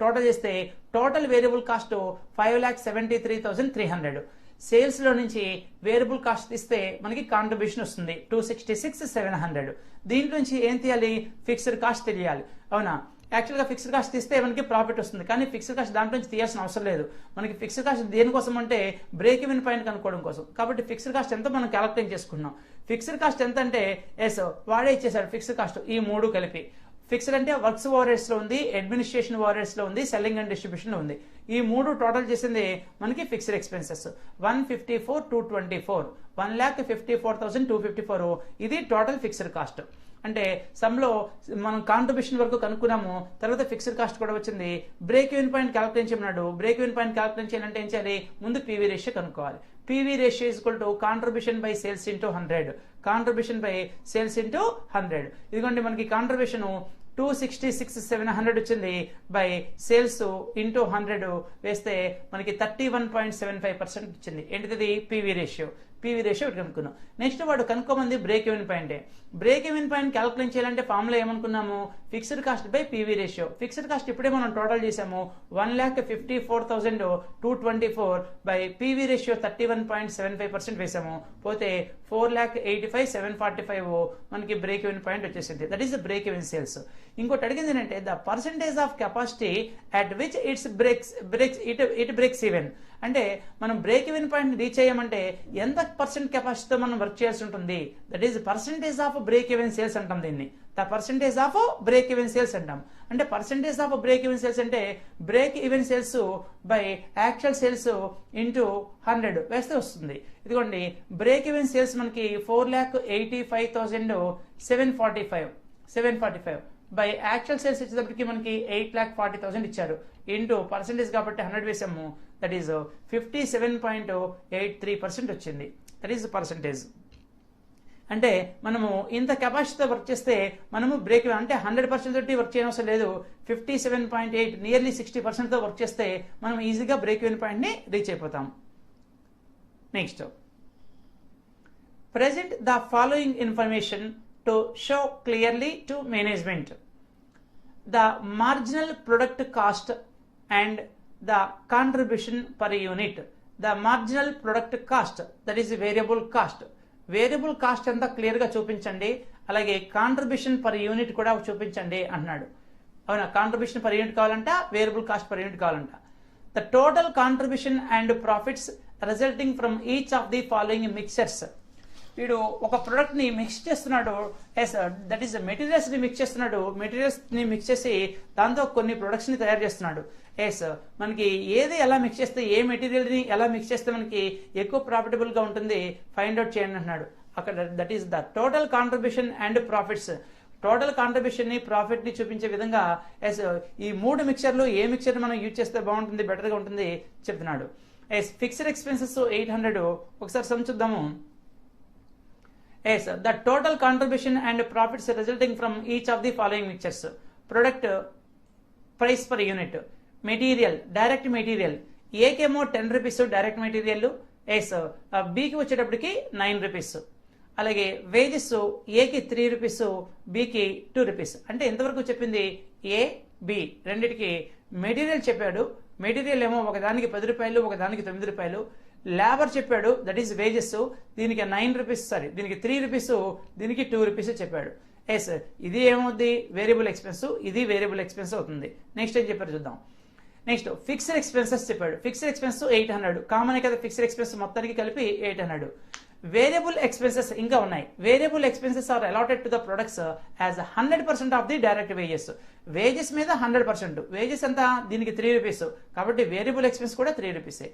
టోటల్ చేస్తే టోటల్ వేరియబుల్ కాస్ట్ 5,73,300. సేల్స్ లో నుంచి వేరియబుల్ కాస్ట్ తీస్తే మనకి కాంట్రిబ్యూషన్ వస్తుంది 266,700. దీంట్లో నుంచి ఏం తీయాలి? ఫిక్స్డ్ కాస్ట్ తెలియాలి, అవునా? యాక్చువల్గా ఫిక్స్డ్ కాస్ట్ తీస్తే మనకి ప్రాఫిట్ వస్తుంది, కానీ ఫిక్స్డ్ కాస్ట్ దాంట్లో నుంచి తీయాల్సిన అవసరం లేదు. మనకి ఫిక్స్డ్ కాస్ట్ దేనికోసం అంటే బ్రేక్ ఈవెన్ పాయింట్ కనుక్కోవడం కోసం. కాబట్టి ఫిక్స్డ్ కాస్ట్ ఎంతో మనం క్యాలిక్యులేట్ చేసుకున్నాం. ఫిక్స్డ్ కాస్ట్ ఎంత అంటే వాడే ఇచ్చేసాడు ఫిక్స్డ్ కాస్ట్ ఈ మూడు కలిపి. ఫిక్స్డ్ అంటే వర్క్స్ ఓవర్హెడ్స్ లో ఉంది, అడ్మినిస్ట్రేషన్ ఓవర్హెడ్స్ లో ఉంది, సెల్లింగ్ అండ్ డిస్ట్రిబ్యూషన్ లో ఉంది. ఈ మూడు టోటల్ చేసింది మనకి ఫిక్స్డ్ ఎక్స్పెన్సెస్ 154,224, 1,54,254. ఇది టోటల్ ఫిక్స్డ్ కాస్ట్. అంటే సమ్లో మనం కాంట్రిబ్యూషన్ వరకు కనుక్కున్నాము, తర్వాత ఫిక్స్డ్ కాస్ట్ కూడా వచ్చింది. బ్రేక్ ఈవెన్ పాయింట్ క్యాలిక్యులేట్ చేయమన్నాడు. బ్రేక్ ఈవెన్ పాయింట్ క్యాలిక్యులేట్ చేయాలంటే ఏం చేయాలి? ముందు పీవీ రేషియో కనుక్కోవాలి. PV ratio is equal to contribution by sales into 100, contribution by sales into 100. ఇదిగోండి మనకి కాంట్రిబ్యూషన్ 266,700 వచ్చింది, బై సేల్స్ ఇంటూ 100 వేస్తే మనకి 31.75% వచ్చింది. ఏంటిది? PV ratio. పీవీ రేషియో ఒకటి కనుక్కున్నాం. నెక్స్ట్ వాడు కనుక్కోమంది బ్రేక్ ఈవెన్ పాయింటే. బ్రేక్ ఈవెన్ పాయింట్ క్యాలిక్యులేట్ చేయాలంటే ఫార్ములా ఏమనుకున్నాము? Fixed cost by PV ratio. Fixed cost ఇప్పుడే మనం టోటల్ చేసాము 1,54,224 బై పీవీ రేషియో 31.75% వేసాము. పోతే 4,85,745 మనకి బ్రేక్ ఈవెన్ పాయింట్ వచ్చేసింది. That is the break even sales. ఇంకోటి అడిగింది ఏంటంటే the percentage of capacity at which it breaks even. అంటే మనం బ్రేక్ ఈవెన్ పాయింట్ రీచ్ అయ్యామంటే ఎంత పర్సెంట్ కెపాసిటీతో మనం వర్క్ చేయాల్సి ఉంటుంది. That is percentage of break even sales అంటాం దీన్ని. The percentage of break even sales అంటాం. అంటే percentage of break even sales అంటే break even sales by actual sales into 100 వేస్తే వస్తుంది. ఇదిగోండి బ్రేక్ ఈవెన్ సేల్స్ మనకి 4,85,745 బై యాక్చువల్ సేల్స్ ఇచ్చేటప్పటికి మనకి 8,40,000 ఇచ్చారు. ఇంటూ పర్సెంటేజ్ కాబట్టి 100 వేసాము. దట్ ఈస్ 57.83% వచ్చింది. That is percentage. అంటే మనము ఇంత కెపాసిటీతో వర్క్ చేస్తే మనము బ్రేక్ అంటే 100% తోటి వర్క్ చేయనవసరం లేదు. 57.8 నియర్లీ 60%తో వర్క్ చేస్తే మనం ఈజీగా బ్రేక్ ఈవెన్ పాయింట్ ని రీచ్ అయిపోతాం. Next, present the following information to show clearly to management the marginal product cost and the contribution per unit. The marginal product cost, that is variable cost. Variable cost అంతా clear గా చూపించండి, అలాగే contribution per unit కూడా చూపించండి అంటున్నాడు. అవునా? Contribution per unit కావాలంట, variable cost per unit కావాలంట. The total contribution and profits resulting from each of the following mixtures. వీడు ఒక ప్రొడక్ట్ ని మిక్స్ చేస్తున్నాడు, దట్ ఈస్ మెటీరియల్స్ ని మిక్స్ చేస్తున్నాడు. మెటీరియల్స్ ని మిక్స్ చేసి దాంతో కొన్ని ప్రొడక్ట్స్ ని తయారు చేస్తున్నాడు. మనకి ఏది ఎలా మిక్స్ చేస్తే, ఏ మెటీరియల్ ని ఎలా మిక్స్ చేస్తే మనకి ఎక్కువ ప్రాఫిటబుల్ గా ఉంటుంది ఫైండ్ అవుట్ చేయండి అంటున్నాడు. అక్కడ that is the total contribution and profits. Total contribution ని, ప్రాఫిట్ ని చూపించే విధంగా ఈ మూడు మిక్చర్లు ఏ మిక్చర్ మనం యూజ్ చేస్తే బాగుంటుంది, బెటర్ గా ఉంటుంది చెప్తున్నాడు. Fixed expenses 800. ఒకసారి సమ్ చూద్దాము. The total contribution and profits resulting from each of the following mixtures. Product price per unit. Material, direct material. A కేమో 10 రూపీస్ డైరెక్ట్ మెటీరియల్, బికి వచ్చేటప్పటికి 9 రూపీస్. అలాగే వేజెస్ ఏకి 3 రూపీస్, బికి 2 రూపీస్. అంటే ఎంతవరకు చెప్పింది? ఏ, బి రెండిటికి మెటీరియల్ చెప్పాడు. మెటీరియల్ ఏమో ఒకదానికి 10 రూపాయలు, ఒకదానికి 9 రూపాయలు. లేబర్ చెప్పాడు, దట్ ఈస్ వేజెస్, దీనికి 9 రూపీస్, సారీ దీనికి 3 రూపీస్, దీనికి 2 రూపీస్ చెప్పాడు. ఇది ఏమవుద్ది? Variable expense. ఇది వేరియబుల్ ఎక్స్పెన్స్ అవుతుంది. నెక్స్ట్ ఏం చెప్పారు చూద్దాం. నెక్స్ట్ ఫిక్స్డ్ ఎక్స్పెన్సెస్ చెప్పాడు. ఫిక్స్డ్ ఎక్స్పెన్స్ 800 కామన్ కదా, ఫిక్స్డ్ ఎక్స్పెన్స్ మొత్తానికి కలిపి 800. వేరియబుల్ ఎక్స్పెన్సెస్ ఇంకా ఉన్నాయి. Variable expenses are allotted to the products as 100% of the direct wages. Wages మీద 100%. వేజెస్ ఎంత? దీనికి 3 రూపీస్ కాబట్టి వేరియబుల్ ఎక్స్పెన్స్ కూడా 3 రూపీసే.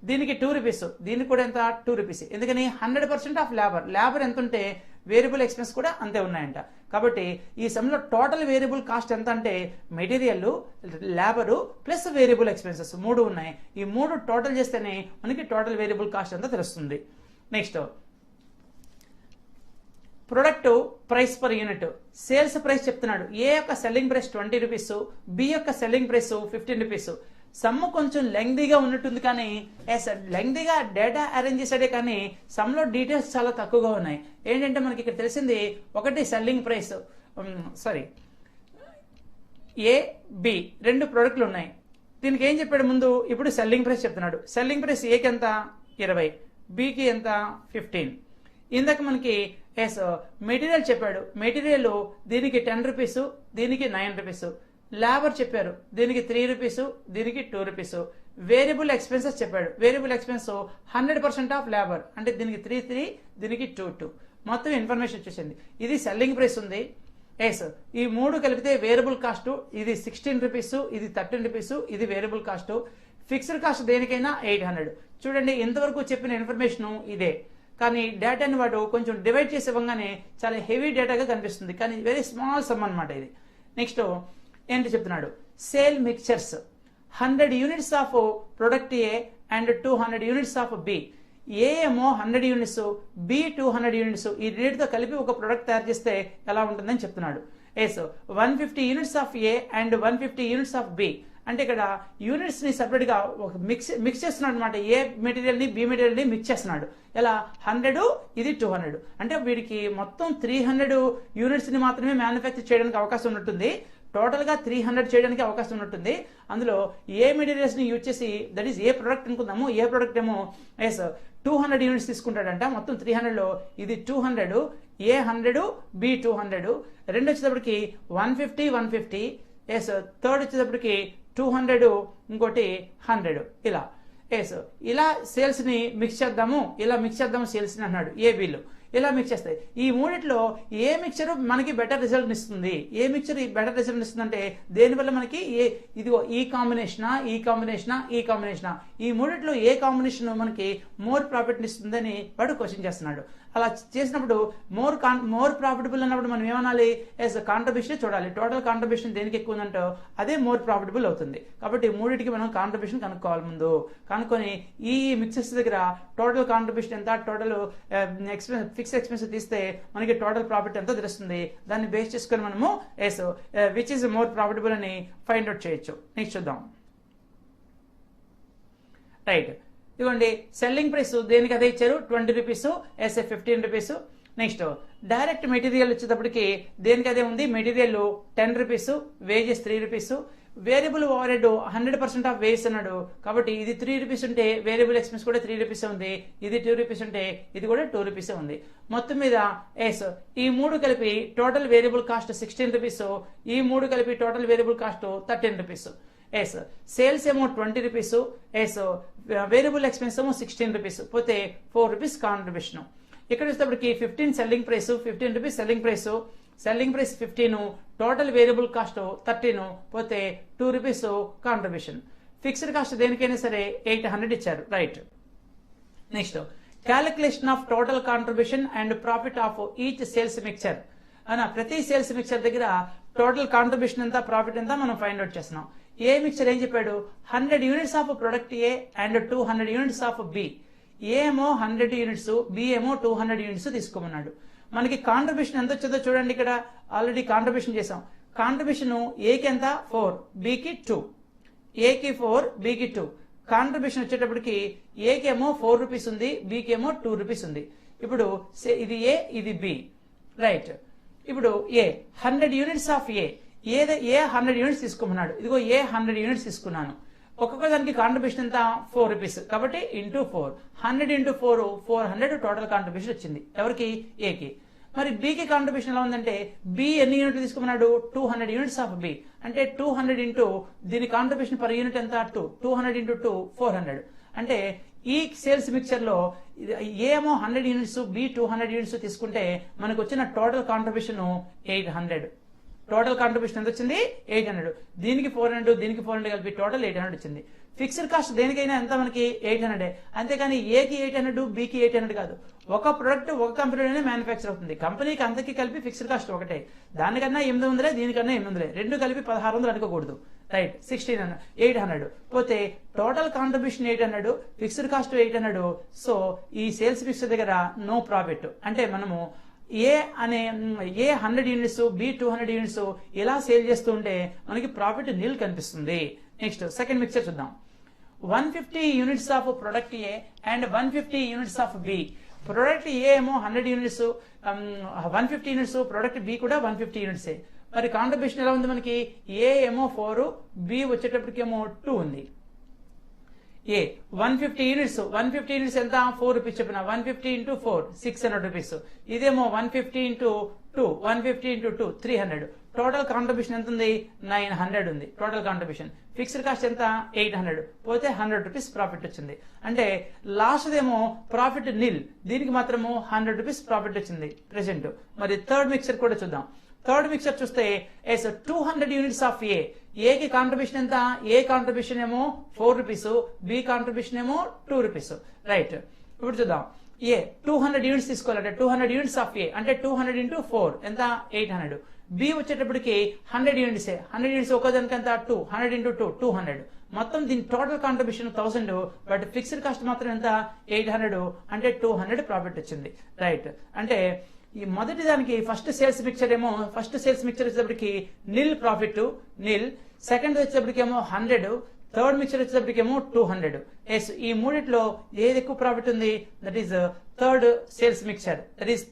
దీనికి 2 రూపీస్, దీనికి కూడా ఎంత? 2 రూపీస్. ఎందుకని? 100% ఆఫ్ లేబర్. లేబర్ ఎంత ఉంటే వేరియబుల్ ఎక్స్పెన్స్ కూడా అంతే ఉన్నాయంట. కాబట్టి ఈ సమ్లో టోటల్ వేరియబుల్ కాస్ట్ ఎంత అంటే material, labour plus variable expenses 3 ఉన్నాయి. ఈ 3 టోటల్ చేస్తేనే మనకి టోటల్ వేరియబుల్ కాస్ట్ అంతా తెలుస్తుంది. Next, product price per unit. Sales price చెప్తున్నాడు. ఏ యొక్క సెల్లింగ్ ప్రైస్ 20 రూపీస్, బి యొక్క సెల్లింగ్ ప్రైస్ 15 రూపీస్. సమ్ కొంచెం లెంగ్దీగా ఉన్నట్టుంది, కానీ లెంగ్దీగా డేటా అరేంజ్ చేసాడే కానీ సమ్లో డీటెయిల్స్ చాలా తక్కువగా ఉన్నాయి. ఏంటంటే మనకి ఇక్కడ తెలిసింది ఒకటి సెల్లింగ్ ప్రైస్, సారీ ఏ, బి 2 ప్రొడక్ట్లు ఉన్నాయి. దీనికి ఏం చెప్పాడు ముందు? ఇప్పుడు సెల్లింగ్ ప్రైస్ చెప్తున్నాడు. సెల్లింగ్ ప్రైస్ ఏకి ఎంత? 20, బికి ఎంత? 15. ఇందాక మనకి మెటీరియల్ చెప్పాడు. మెటీరియల్ దీనికి 10 రూపీస్, దీనికి 9 రూపీస్. లేబర్ చెప్పారు, దీనికి 3 రూపీస్, దీనికి 2 రూపీస్. వేరియబుల్ ఎక్స్పెన్సెస్ చెప్పాడు, వేరియబుల్ ఎక్స్పెన్స్ 100% ఆఫ్ లేబర్, అంటే దీనికి 3, దీనికి 2. మొత్తం ఇన్ఫర్మేషన్ వచ్చేసింది. ఇది సెల్లింగ్ ప్రైస్ ఉంది. ఎస్, ఈ 3 కలిపితే వేరియబుల్ కాస్ట్, ఇది 16 రూపీస్, ఇది 13 రూపీస్, ఇది వేరియబుల్ కాస్ట్. ఫిక్స్డ్ కాస్ట్ దేనికైనా 800. చూడండి, ఇంతవరకు చెప్పిన ఇన్ఫర్మేషన్ ఇదే, కానీ డేటాని వాడు కొంచెం డివైడ్ చేసి ఇవ్వగానే చాలా హెవీ డేటాగా కనిపిస్తుంది, కానీ వెరీ స్మాల్ సమ్ అనమాట ఇది. నెక్స్ట్ ఏంటి చెప్తున్నాడు, sale mixtures 100 units of product A and 200 units of B. A ఏమో 100 యూనిట్స్, బి 200 యూనిట్స్, ఈ రెండింటితో కలిపి ఒక ప్రొడక్ట్ తయారు చేస్తే ఎలా ఉంటుందని చెప్తున్నాడు. Yes, 150 units of A and 150 units of B. అంటే ఇక్కడ యూనిట్స్ ని సెపరేట్ గా ఒక మిక్స్ చేస్తున్నాడు అనమాట. ఏ మెటీరియల్ ని బి మెటీరియల్ ని మిక్స్ చేస్తున్నాడు. ఎలా 100, ఇది 200, అంటే వీడికి మొత్తం 300 యూనిట్స్ ని మాత్రమే మ్యానుఫ్యాక్చర్ చేయడానికి అవకాశం ఉన్నట్టుంది. టోటల్ గా 300 చేయడానికి అవకాశం ఉన్నట్టుంది. అందులో ఏ మెటీరియల్స్ ని యూజ్ చేసి, దట్ ఈస్ ఏ ప్రొడక్ట్ అనుకుందాము, ఏ ప్రొడక్ట్ ఏమో ఎస్ 200 యూనిట్స్ తీసుకుంటాడంట. మొత్తం 300 లో ఇది 200, ఏ 100, బి 200. రెండు వచ్చేటప్పటికి 150, ఎస్. థర్డ్ వచ్చేటప్పటికి 200, ఇంకోటి 100. ఇలా ఎస్, ఇలా సేల్స్ ని మిక్స్ చేద్దాము, సేల్స్ ని అన్నాడు. ఏ బిల్లు ఇలా మిక్స్ చేస్తాయి. ఈ మూడిట్లో ఏ మిక్చర్ మనకి బెటర్ రిజల్ట్ ఇస్తుంది, ఏ మిక్చర్ బెటర్ రిజల్ట్ ఇస్తుంది అంటే దేనివల్ల మనకి ఇదిగో ఈ కాంబినేషనా, ఈ మూడిట్లో ఏ కాంబినేషన్ మనకి మోర్ ప్రాఫిట్ ఇస్తుందని వాడు క్వశ్చన్ చేస్తున్నాడు. అలా చేసినప్పుడు మోర్ ప్రాఫిటబుల్ అన్నప్పుడు మనం ఏమనాలి, ఎస్ కాంట్రిబ్యూషన్ చూడాలి. టోటల్ కాంట్రిబ్యూషన్ దేనికి ఎక్కువ ఉందంటో అదే మోర్ ప్రాఫిటబుల్ అవుతుంది. కాబట్టి మూడింటికి మనం కాంట్రిబ్యూషన్ కనుక్కోవాలి. ముందు కనుక్కొని ఈ మిక్సెస్ దగ్గర టోటల్ కాంట్రిబ్యూషన్ ఎంత, టోటల్ ఎక్స్పెన్స్, ఫిక్స్ ఎక్స్పెన్స్ తీస్తే మనకి టోటల్ ప్రాఫిట్ ఎంత తెలుస్తుంది. దాన్ని బేస్ చేసుకొని మనము yes which is more profitable అని ఫైండ్ అవుట్ చేయొచ్చు. నెక్స్ట్ చూద్దాం. రైట్, ఇదిగోండి సెల్లింగ్ ప్రైస్ దేనికి అదే ఇచ్చారు, 20 rupees, yes 15 rupees. Next direct material వచ్చేటప్పటికి దేనికి అదే ఉంది, material 10 rupees, wages 3 rupees. Variable overhead 100% of wages అన్నాడు. కాబట్టి ఇది 3 రూపీస్ ఉంటే వేరియబుల్ ఎక్స్పెన్స్ కూడా 3 రూపీస్ ఉంది, ఇది 2 రూపీస్ ఉంటే ఇది కూడా 2 రూపీస్ ఉంది. మొత్తం మీద ఎస్ ఈ 3 కలిపి టోటల్ వేరియబుల్ కాస్ట్ 16 రూపీస్, ఈ 3 కలిపి total variable cost 13 rupees. Yes sales ఏమో 20 రూపీస్, ఎస్ వేరియబుల్ ఎక్స్పెన్స్ ఏమో 16 రూపీస్, పోతే 4 రూపీస్ కాంట్రిబ్యూషన్. ఇక్కడ వచ్చేటప్పటికి 15 selling price, 15 rupees selling price 15, total variable cost 13, పోతే 2 రూపీస్ కాంట్రిబ్యూషన్. ఫిక్స్డ్ కాస్ట్ దేనికైనా సరే 800 ఇచ్చారు. Right, next calculation of total contribution and profit of each sales mixture. అన్న ప్రతి సేల్స్ మిక్చర్ దగ్గర టోటల్ కాంట్రిబ్యూషన్ ఎంత, ప్రాఫిట్ ఎంత మనం ఫైండ్ అవుట్ చేస్తున్నాం. ఏ మిక్చర్ ఏం చెప్పాడు, 100 units of product A and 200 units of B. ఏమో 100 యూనిట్స్, బి ఏమో 200 యూనిట్స్ తీసుకోమన్నాడు. మనకి కాంట్రిబ్యూషన్ ఎంత వచ్చేదో చూడండి. ఇక్కడ ఆల్రెడీ కాంట్రిబ్యూషన్ చేసాం. కాంట్రిబ్యూషన్ ఏకి ఎంత 4, బికి 2, ఏకి 4, బికి 2. కాంట్రిబ్యూషన్ వచ్చేటప్పటికి ఏకేమో 4 రూపీస్ ఉంది, బికి ఏమో 2 రూపీస్ ఉంది. ఇప్పుడు ఇది ఏ, ఇది బి. రైట్, ఇప్పుడు ఏ 100 యూనిట్స్ ఆఫ్ ఏ 100 యూనిట్స్ తీసుకోమన్నాడు. ఇదిగో ఏ 100 యూనిట్స్ తీసుకున్నాను. ఒక్కొక్క దానికి కాంట్రిబ్యూషన్ ఎంత 4 రూపీస్, కాబట్టి ఇంటూ 4, 100 ఇంటూ 4, 400 టోటల్ కాంట్రిబ్యూషన్ వచ్చింది ఎవరికి, ఏకి. మరి బికి కాంట్రిబ్యూషన్ ఎలా ఉందంటే బి ఎన్ని యూనిట్లు తీసుకోమన్నాడు, 200 యూనిట్స్ ఆఫ్ బి. అంటే 200 ఇంటూ దీని కాంట్రిబ్యూషన్ పర్ యూనిట్ ఎంత 2, 200 ఇంటూ 2 400. అంటే ఈ సేల్స్ మిక్చర్ లో ఏమో 100 యూనిట్స్, బి 200 యూనిట్స్ తీసుకుంటే మనకు వచ్చిన టోటల్ కాంట్రిబ్యూషన్ 800. టోటల్ కాంట్రిబ్యూషన్ ఎంత వచ్చింది 800. దీనికి 400, దీనికి 400 కలిపి టోటల్ 800 వచ్చింది. ఫిక్స్డ్ కాస్ట్ దేనికైనా ఎంత మనకి 800. అంతేకాని ఏకి 800, బికి 800 కాదు. ఒక ప్రొడక్ట్ ఒక కంపెనీలోనే మ్యానుఫ్యాక్చర్ అవుతుంది. కంపెనీకి అంతకి కలిపి ఫిక్స్డ్ కాస్ట్ ఒకటే. దానికన్నా 800, దీనికన్నా 800, రెండు కలిపి 1600 అనుకోకూడదు. రైట్, 800 పోతే total contribution 800, fixed cost 800. So ఈ సేల్స్ మిక్చర్ దగ్గర నో ప్రాఫిట్. అంటే మనము ఏ 100 యూనిట్స్, బి 200 యూనిట్స్ ఇలా సేల్ చేస్తుంటే మనకి ప్రాఫిట్ నీల్ కనిపిస్తుంది. నెక్స్ట్ సెకండ్ మిక్చర్ చూద్దాం. 150 units of product A and 150 units of B. Product A ఏమో 100 యూనిట్స్, 150 యూనిట్స్, ప్రొడక్ట్ బి కూడా 150 యూనిట్స్. మరి కాంట్రిబ్యూషన్ ఎలా ఉంది మనకి, ఏ ఏమో 4, బి వచ్చేటప్పటికేమో 2 ఉంది. ఏ 150 యూనిట్స్, 150 యూనిట్స్ ఎంత 4 రూపీస్ చెప్పిన, 150 ఇంటూ 4 600 రూపీస్. ఇదేమో 150 ఇంటూ 2, 150 ఇంటూ 2 300. టోటల్ కాంట్రిబ్యూషన్ ఎంత ఉంది 900 ఉంది టోటల్ కాంట్రిబ్యూషన్. ఫిక్స్డ్ కాస్ట్ ఎంత 800 పోతే 100 రూపీస్ ప్రాఫిట్ వచ్చింది. అంటే లాస్ట్ ఏమో ప్రాఫిట్ నిల్, దీనికి మాత్రము 100 రూపీస్ ప్రాఫిట్ వచ్చింది ప్రెసెంట్. మరి థర్డ్ మిక్సర్ కూడా చూద్దాం. థర్డ్ మిక్సర్ చూస్తే 200 యూనిట్స్ ఆఫ్ ఏకి కాంట్రిబ్యూషన్ ఎంత, ఏ కాంట్రిబ్యూషన్ ఏమో 4 రూపీస్, బి కాంట్రిబ్యూషన్ ఏమో 2 రూపీస్. రైట్, ఇప్పుడు చూద్దాం. 200 యూనిట్స్ తీసుకోవాలంటే 200 యూనిట్స్ ఆఫ్ అంటే 200 ఇంటూ 4 ఎంత 800. బి వచ్చేటప్పటికి 100 యూనిట్స్, 100 యూనిట్స్ ఒక్కోదానికి ఎంత 2, 100 ఇంటూ 2 200. మొత్తం దీని total contribution 1000, but fixed cost మాత్రం ఎంత 800, అంటే 200 ప్రాఫిట్ వచ్చింది. రైట్, అంటే ఈ మొదటి దానికి ఫస్ట్ సేల్స్ మిక్చర్ ఏమో వచ్చేటప్పటికి నిల్ ప్రాఫిట్ నిల్, సెకండ్ వచ్చేటప్పటికి ఏమో 100, థర్డ్ మిక్చర్ వచ్చేటప్పటికి ఏమో 200. ఎస్, ఈ మూడిట్లో ఏది ఎక్కువ ప్రాఫిట్ ఉంది, that is third sales mixture. That is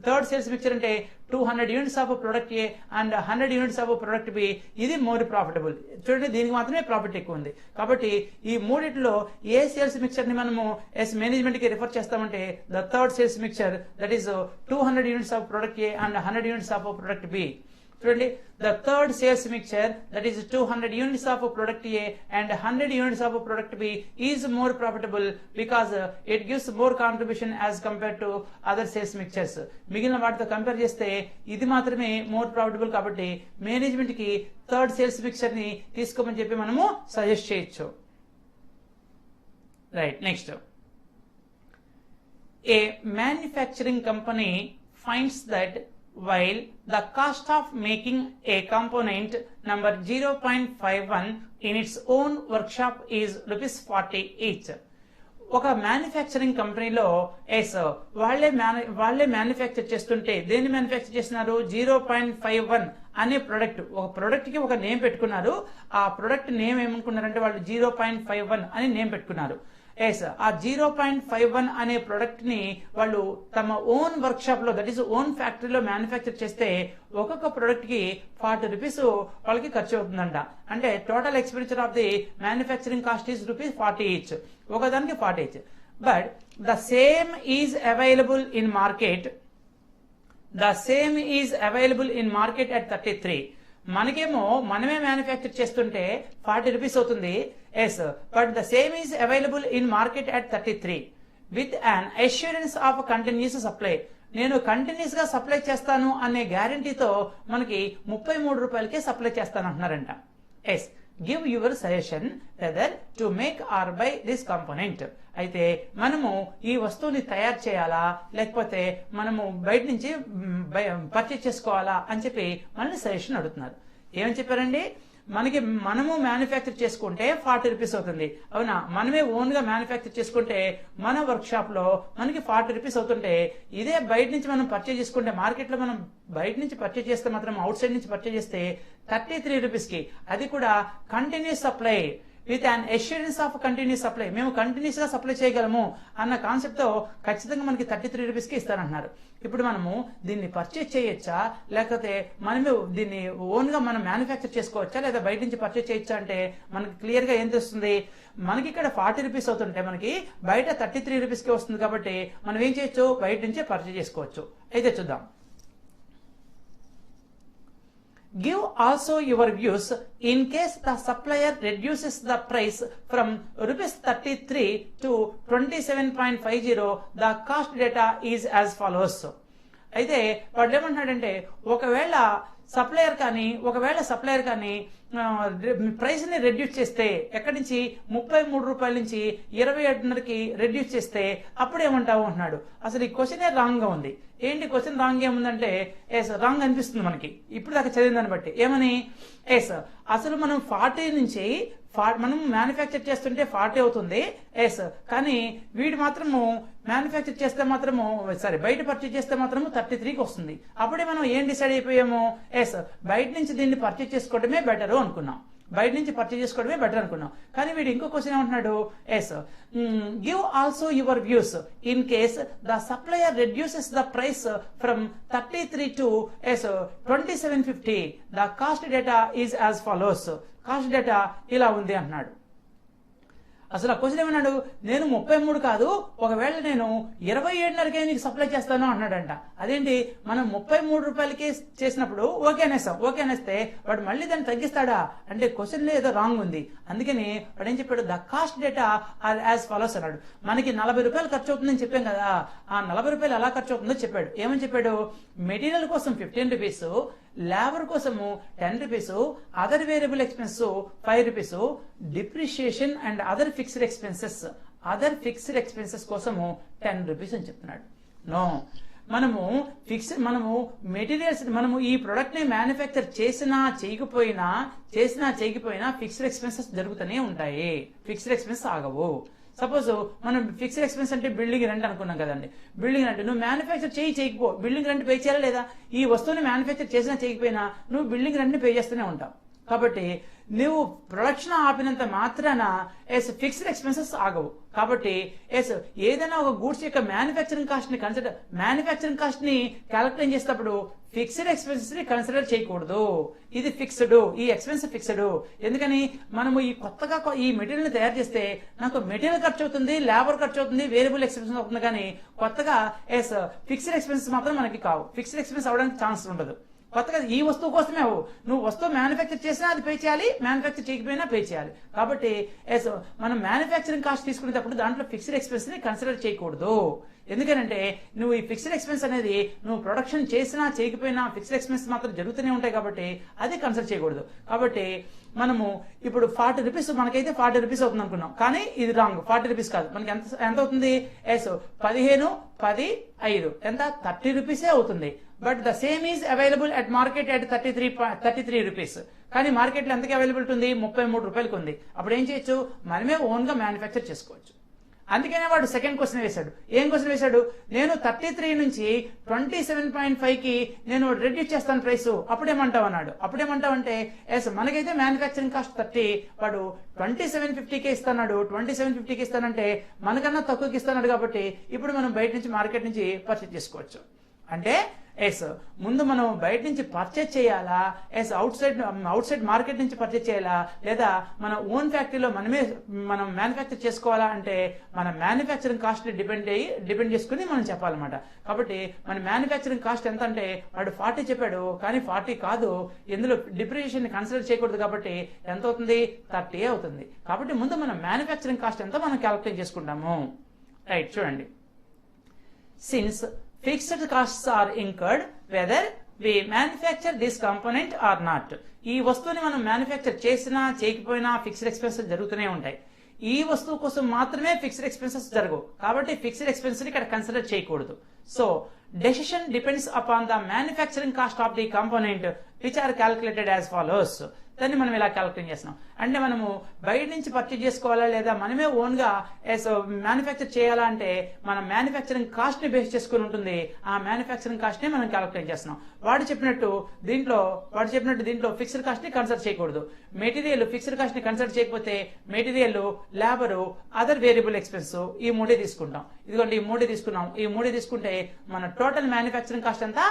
third sales mixture అంటే 200 units of product A and 100 units of product B, ఇది మోర్ ప్రాఫిటబుల్. చూడండి, దీనికి మాత్రమే ప్రాఫిట్ ఎక్కువ ఉంది. కాబట్టి ఈ మూడిట్లో ఏ సేల్స్ మిక్చర్ ని మనము ఎస్ మేనేజ్మెంట్ కి రిఫర్ చేస్తామంటే the third sales mixture, that is 200 units of product A and 100 units of product B. చూడండి, the third sales mixture, that is 200 units of product A and 100 units of product B, is more profitable because it gives more contribution as compared to other sales mixtures. మిగిలిన వాటితో compare చేస్తే ఇది మాత్రమే more profitable. కాబట్టి management కి third sales mixture ని తీసుకోమని చెప్పి మనము సజెస్ట్ చేయొచ్చు. Right, next. A manufacturing company finds that while the cost of making a component number 0.51 in its own workshop is ₹40 each. ఒక మ్యానుఫ్యాక్చరింగ్ కంపెనీలో వాళ్ళే మ్యానుఫ్యాక్చర్ చేస్తుంటే దేన్ని మ్యానుఫ్యాక్చర్ చేస్తున్నారు, 0.51 అనే ప్రొడక్ట్, ఒక ప్రొడక్ట్ కి ఒక నేమ్ పెట్టుకున్నారు. ఆ ప్రొడక్ట్ నేమ్ ఏమనుకున్నారంటే వాళ్ళు 0.51 అని నేమ్ పెట్టుకున్నారు. ఆ 0.51 అనే ప్రొడక్ట్ ని వాళ్ళు తమ ఓన్ వర్క్ షాప్ లో, దట్ ఈస్ ఓన్ ఫ్యాక్టరీలో మ్యానుఫ్యాక్చర్ చేస్తే ఒక్కొక్క ప్రొడక్ట్ కి 40 రూపీస్ వాళ్ళకి ఖర్చు అవుతుందంట. అంటే total expenditure of the manufacturing cost is ₹40 each, ఒకదానికి 40 each. But the same is available in market, at 33. మనకేమో మనమే మ్యానుఫ్యాక్చర్ చేస్తుంటే 40 రూపీస్ అవుతుంది. Yes, but the same is available in market at 33 with an assurance of continuous supply. నేను continuous గా supply చేస్తాను అనే గ్యారంటీతో మనకి 33 రూపాయలకే సప్లై చేస్తాను అంటున్నారంట. Yes, give your suggestion whether to make or by this component. అయితే మనము ఈ వస్తువుని తయారు చేయాలా లేకపోతే మనము బయట నుంచి పర్చేజ్ చేసుకోవాలా అని చెప్పి మనల్ని సజెషన్ అడుగుతున్నారు. ఏమని చెప్పారండి, మనము మ్యానుఫ్యాక్చర్ చేసుకుంటే 40 రూపీస్ అవుతుంది. అవునా, మనమే ఓన్ గా మ్యానుఫ్యాక్చర్ చేసుకుంటే మన వర్క్ షాప్ లో మనకి 40 రూపీస్ అవుతుంటే, ఇదే బయట నుంచి మనం పర్చేజ్ చేసుకుంటే, మార్కెట్ లో మనం బయట నుంచి పర్చేజ్ చేస్తే మాత్రం, అవుట్ సైడ్ నుంచి పర్చేజ్ చేస్తే 33 రూపీస్ కి, అది కూడా continuous supply with an assurance of continuous supply. మేము కంటిన్యూస్ గా సప్లై చేయగలము అన్న కాన్సెప్ట్ తో ఖచ్చితంగా మనకి 33 రూపీస్ కి ఇస్తారంటున్నారు. ఇప్పుడు మనము దీన్ని పర్చేజ్ చేయొచ్చా లేకపోతే మనమే దీన్ని ఓన్ గా మనం మ్యానుఫ్యాక్చర్ చేసుకోవచ్చా లేదా బయట నుంచి పర్చేజ్ చేయొచ్చా అంటే మనకి క్లియర్ గా ఏం తెలుస్తుంది, మనకి ఇక్కడ 40 రూపీస్ అవుతుంటే మనకి బయట 33 రూపీస్ కి వస్తుంది. కాబట్టి మనం ఏం చేయొచ్చు, బయట నుంచే పర్చేజ్ చేసుకోవచ్చు. అయితే చూద్దాం. Give also your views in case the supplier reduces the price from ₹33 to 27.50. The cost data is as follows. అయితే వాడు ఏమంటున్నాడంటే, ఒకవేళ సప్లయర్ కానీ ప్రైస్ ని రెడ్యూస్ చేస్తే, ఎక్కడి నుంచి 33 రూపాయల నుంచి 27.5కి రెడ్యూస్ చేస్తే అప్పుడు ఏమంటావు అంటున్నాడు. అసలు ఈ క్వశ్చన్ రాంగ్ గా ఉంది. ఏంటి క్వశ్చన్ రాంగ్ ఏముందంటే, ఎస్ రాంగ్ అనిపిస్తుంది మనకి ఇప్పుడు దాకా చదివిన దాన్ని బట్టి. ఏమని, ఎస్ అసలు మనం 40 నుంచి మనం మ్యానుఫ్యాక్చర్ చేస్తుంటే 40 అవుతుంది. ఎస్, కానీ వీడు మాత్రము మ్యానుఫ్యాక్చర్ చేస్తే మాత్రము బయట పర్చేజ్ చేస్తే మాత్రము 33కి వస్తుంది. అప్పుడే మనం ఏం డిసైడ్ అయిపోయాము, ఎస్ బయట నుంచి దీన్ని పర్చేజ్ చేసుకోవడమే బెటర్ అనుకున్నాం. కానీ వీడు ఇంకో క్వశ్చన్ ఏమంటున్నాడు, yes give also your views in case the supplier reduces the price from 33 to 27.50. The cost data is as follows. Cost data ఇలా ఉంది అంటున్నాడు. అసలు ఆ క్వశ్చన్ ఏమన్నాడు, నేను 33 కాదు, ఒకవేళ నేను 27.5కే నీకు సప్లై చేస్తాను అన్నాడంట. అదేంటి, మనం 33 రూపాయలకి చేసినప్పుడు ఓకే అనేస్తాం. ఓకే అనేస్తే వాడు మళ్ళీ దాన్ని తగ్గిస్తాడా అంటే క్వశ్చన్ ఏదో రాంగ్ ఉంది. అందుకని వాడు ఏం చెప్పాడు, the cost data are as follows అన్నాడు. మనకి 40 రూపాయలు ఖర్చు అవుతుందని చెప్పాం కదా, ఆ 40 రూపాయలు ఎలా ఖర్చు అవుతుందో చెప్పాడు. ఏమని చెప్పాడు, మెటీరియల్ కోసం 15 రూపీస్, లేబర్ కోసము 10 rupees, other variable expense 5 rupees, depreciation and other fixed expenses కోసము 10 రూపీస్ అని చెప్తున్నాడు. నో, మనము మెటీరియల్స్ మనము ఈ ప్రొడక్ట్ ని మ్యానుఫ్యాక్చర్ చేసినా చేయకపోయినా ఫిక్స్డ్ ఎక్స్పెన్సెస్ జరుగుతూనే ఉంటాయి. ఫిక్స్డ్ ఎక్స్పెన్స్ ఆగవు. సపోజ్ మనం ఫిక్స్డ్ ఎక్స్పెన్స్ అంటే బిల్డింగ్ రెంట్ అనుకున్నాం కదండి. బిల్డింగ్ రెంట్ నువ్వు మ్యానుఫ్యాక్చర్ చేయకపో బిల్డింగ్ రెంట్ పే చేయాలా లేదా? ఈ వస్తువుని మ్యానుఫ్యాక్చర్ చేసినా చేయకపోయినా నువ్వు బిల్డింగ్ రెంట్ ని పే చేస్తూనే ఉంటావు. కాబట్టి నువ్వు ప్రొడక్షన్ ఆపినంత మాత్రాన ఫిక్స్డ్ ఎక్స్పెన్సెస్ ఆగవు. కాబట్టి ఏదైనా ఒక గూడ్స్ యొక్క మ్యానుఫ్యాక్చరింగ్ కాస్ట్ ని క్యాలిక్యులేట్ చేసేటప్పుడు ఫిక్స్డ్ ఎక్స్పెన్సెస్ ని కన్సిడర్ చేయకూడదు. ఇది ఫిక్స్డ్, ఈ ఎక్స్పెన్స్ ఫిక్స్డ్. ఎందుకని మనము ఈ కొత్తగా ఈ మెటీరియల్ ని తయారు చేస్తే నాకు మెటీరియల్ ఖర్చు అవుతుంది, లేబర్ ఖర్చు అవుతుంది, వేరియబుల్ ఎక్స్పెన్స్ అవుతుంది. కానీ కొత్తగా ఫిక్స్డ్ ఎక్స్పెన్సెస్ మాత్రం మనకి కావు. ఫిక్స్డ్ ఎక్స్పెన్స్ అవడానికి ఛాన్స్ ఉండదు. కొత్తగా ఈ వస్తువు కోసమే నువ్వు వస్తువు మ్యానుఫ్యాక్చర్ చేసినా అది పే చేయాలి, మ్యానుఫ్యాక్చర్ చేయకపోయినా పే చేయాలి. కాబట్టి మనం మ్యానుఫ్యాక్చరింగ్ కాస్ట్ తీసుకునేటప్పుడు దాంట్లో ఫిక్స్డ్ ఎక్స్పెన్స్ ని కన్సిడర్ చేయకూడదు. ఎందుకంటే నువ్వు ఈ ఫిక్స్డ్ ఎక్స్పెన్స్ అనేది నువ్వు ప్రొడక్షన్ చేసినా చేయకపోయినా ఫిక్స్డ్ ఎక్స్పెన్స్ మాత్రం జరుగుతూనే ఉంటాయి. కాబట్టి అది కన్సిడర్ చేయకూడదు. కాబట్టి మనము ఇప్పుడు 40 రూపీస్ మనకైతే 40 రూపీస్ అవుతుంది అనుకున్నాం, కానీ ఇది రాంగ్. 40 రూపీస్ కాదు, మనకి ఎంత అవుతుంది, 15, 10, 5 ఎంత 30 రూపీసే అవుతుంది. But the same is available at market at 33 rupees. కానీ మార్కెట్ లో ఎంతకి అవైలబిలిటీ ఉంది, 33 రూపాయలకి ఉంది. అప్పుడు ఏం చేయొచ్చు, మనమే ఓన్ గా మ్యానుఫ్యాక్చర్ చేసుకోవచ్చు. అందుకనే వాడు సెకండ్ క్వశ్చన్ వేశాడు. ఏం క్వశ్చన్ వేశాడు, నేను 33 నుంచి 27.5కి నేను రెడ్యూస్ చేస్తాను ప్రైస్, అప్పుడేమంటావు అన్నాడు. అప్పుడేమంటావంటే మనకైతే మ్యానుఫ్యాక్చరింగ్ కాస్ట్ 30, వాడు 2750కే ఇస్తున్నాడు. 2750కి ఇస్తానంటే మనకన్నా తక్కువకి ఇస్తున్నాడు. కాబట్టి ఇప్పుడు మనం బయట నుంచి మార్కెట్ నుంచి పర్చేజ్ చేసుకోవచ్చు. అంటే ముందు మనం బయట నుంచి పర్చేజ్ చేయాలా, అవుట్ సైడ్ మార్కెట్ నుంచి పర్చేజ్ చేయాలా, లేదా మన ఓన్ ఫ్యాక్టరీలో మనం మ్యానుఫ్యాక్చర్ చేసుకోవాలా అంటే మన మ్యానుఫ్యాక్చరింగ్ కాస్ట్ ని డిపెండ్ చేసుకుని మనం చెప్పాలన్నమాట. కాబట్టి మన మ్యానుఫ్యాక్చరింగ్ కాస్ట్ ఎంత అంటే వాడు 40 చెప్పాడు, కానీ 40 కాదు, ఇందులో డిప్రిషియేషన్ ని కన్సిడర్ చేయకూడదు. కాబట్టి ఎంత అవుతుంది, 30 అవుతుంది. కాబట్టి ముందు మనం మ్యానుఫ్యాక్చరింగ్ కాస్ట్ ఎంత మనం క్యాలిక్యులేట్ చేసుకుంటాము. రైట్, చూడండి. Since fixed costs are incurred whether we manufacture this component or not. ఈ వస్తువుని మనం మ్యానుఫ్యాక్చర్ చేసినా చేయకపోయినా ఫిక్స్డ్ ఎక్స్పెన్సెస్ జరుగుతూనే ఉంటాయి. ఈ వస్తువు కోసం మాత్రమే ఫిక్స్డ్ ఎక్స్పెన్సెస్ జరగవు. కాబట్టి ఫిక్స్డ్ ఎక్స్పెన్స్ ని ఇక్కడ కన్సిడర్ చేయకూడదు. So decision depends upon the manufacturing cost of the component which are calculated as follows. దాన్ని మనం ఇలా క్యాలిక్యులేట్ చేస్తున్నాం. అంటే మనము బయట నుంచి పర్చేజ్ చేసుకోవాలా లేదా మనమే ఓన్ గా మ్యానుఫ్యాక్చర్ చేయాలా అంటే మన మ్యానుఫ్యాక్చరింగ్ కాస్ట్ ని బేస్ చేసుకుని ఉంటుంది. ఆ మ్యానుఫ్యాక్చరింగ్ కాస్ట్ ని మనం క్యాలిక్యులేట్ చేస్తున్నాం. వాడు చెప్పినట్టు దీంట్లో ఫిక్స్డ్ కాస్ట్ ని కన్సిడర్ చేయకూడదు. మెటీరియల్ ఫిక్స్డ్ కాస్ట్ ని కన్సిడర్ చేయకపోతే material, labour, other variable expense ఈ 3 తీసుకుంటాం. ఇదిగోండి ఈ 3 తీసుకున్నాం. ఈ 3 తీసుకుంటే మన టోటల్ మ్యానుఫ్యాక్చరింగ్ కాస్ట్ ఎంత,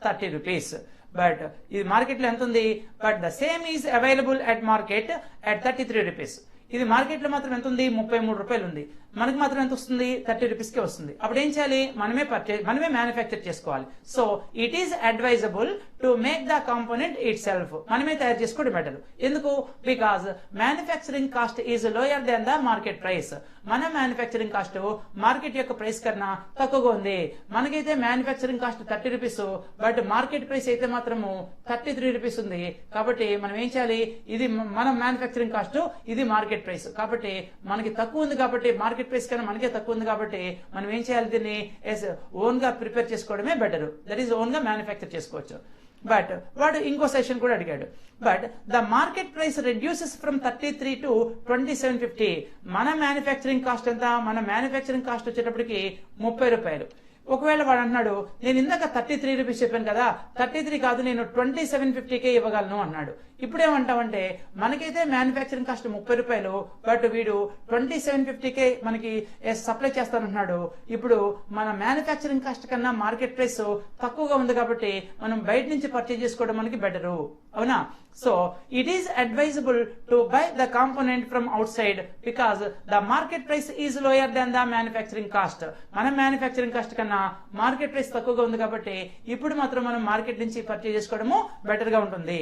30 రూపీస్. బట్ ఇది మార్కెట్ లో ఎంత ఉంది, but the same is available at market at 33 rupees. ఇది మార్కెట్ లో మాత్రం ఎంత ఉంది, 33 రూపాయలు ఉంది. మనకు మాత్రం ఎంత వస్తుంది, 30 రూపీస్ కే వస్తుంది. అప్పుడు ఏం చేయాలి, మనమే మ్యానుఫ్యాక్చర్ చేసుకోవాలి. So it is advisable to make the component it self. మనమే తయారు చేసుకోవడం బెటర్. ఎందుకు, because manufacturing cost is lower than the market price. మన మ్యానుఫ్యాక్చరింగ్ కాస్ట్ మార్కెట్ యొక్క ప్రైస్ కన్నా తక్కువగా ఉంది. మనకైతే manufacturing cost 30 rupees, but market price అయితే మాత్రము 33 రూపీస్ ఉంది. కాబట్టి మనం ఏం చేయాలి, ఇది మన మ్యానుఫ్యాక్చరింగ్ కాస్ట్, ఇది మార్కెట్ ప్రైస్. కాబట్టి మనకి తక్కువ ఉంది, కాబట్టి మార్కెట్ ప్రైస్ కన్నా మనకే తక్కువ ఉంది. కాబట్టి మనం ఏం చేయాలి, దీన్ని ఓన్ గా ప్రిపేర్ చేసుకోవడమే బెటర్. దట్ ఈస్ ఓన్ గా మ్యానుఫ్యాక్చర్ చేసుకోవచ్చు. బట్ వాడు ఇంకో సెషన్ కూడా అడిగాడు. But the market price reduces from 33 to 2750. మన మ్యానుఫ్యాక్చరింగ్ కాస్ట్ ఎంత, మన మ్యానుఫ్యాక్చరింగ్ కాస్ట్ వచ్చేటప్పటికి 30 రూపాయలు. ఒకవేళ వాడు అన్నాడు, నేను ఇందాక 33 రూపీస్ చెప్పాను కదా, 33 కాదు, నేను 2750కే ఇవ్వగలను అన్నాడు. ఇప్పుడు ఏమంటామంటే మనకైతే మ్యానుఫ్యాక్చరింగ్ కాస్ట్ 30 రూపాయలు, బట్ వీడు 2750కే మనకి సప్లై చేస్తానంటున్నాడు. ఇప్పుడు మన మ్యానుఫ్యాక్చరింగ్ కాస్ట్ కన్నా మార్కెట్ ప్రైస్ తక్కువగా ఉంది కాబట్టి మనం బయట నుంచి పర్చేజ్ చేసుకోవడం మనకి బెటరు, అవునా? So it is advisable to buy the component from outside because the market price is lower than the manufacturing cost. మన మ్యానుఫ్యాక్చరింగ్ కాస్ట్ కన్నా మార్కెట్ ప్రైస్ తక్కువగా ఉంది కాబట్టి ఇప్పుడు మాత్రం మనం మార్కెట్ నుంచి పర్చేజ్ చేసుకోవడము బెటర్ గా ఉంటుంది.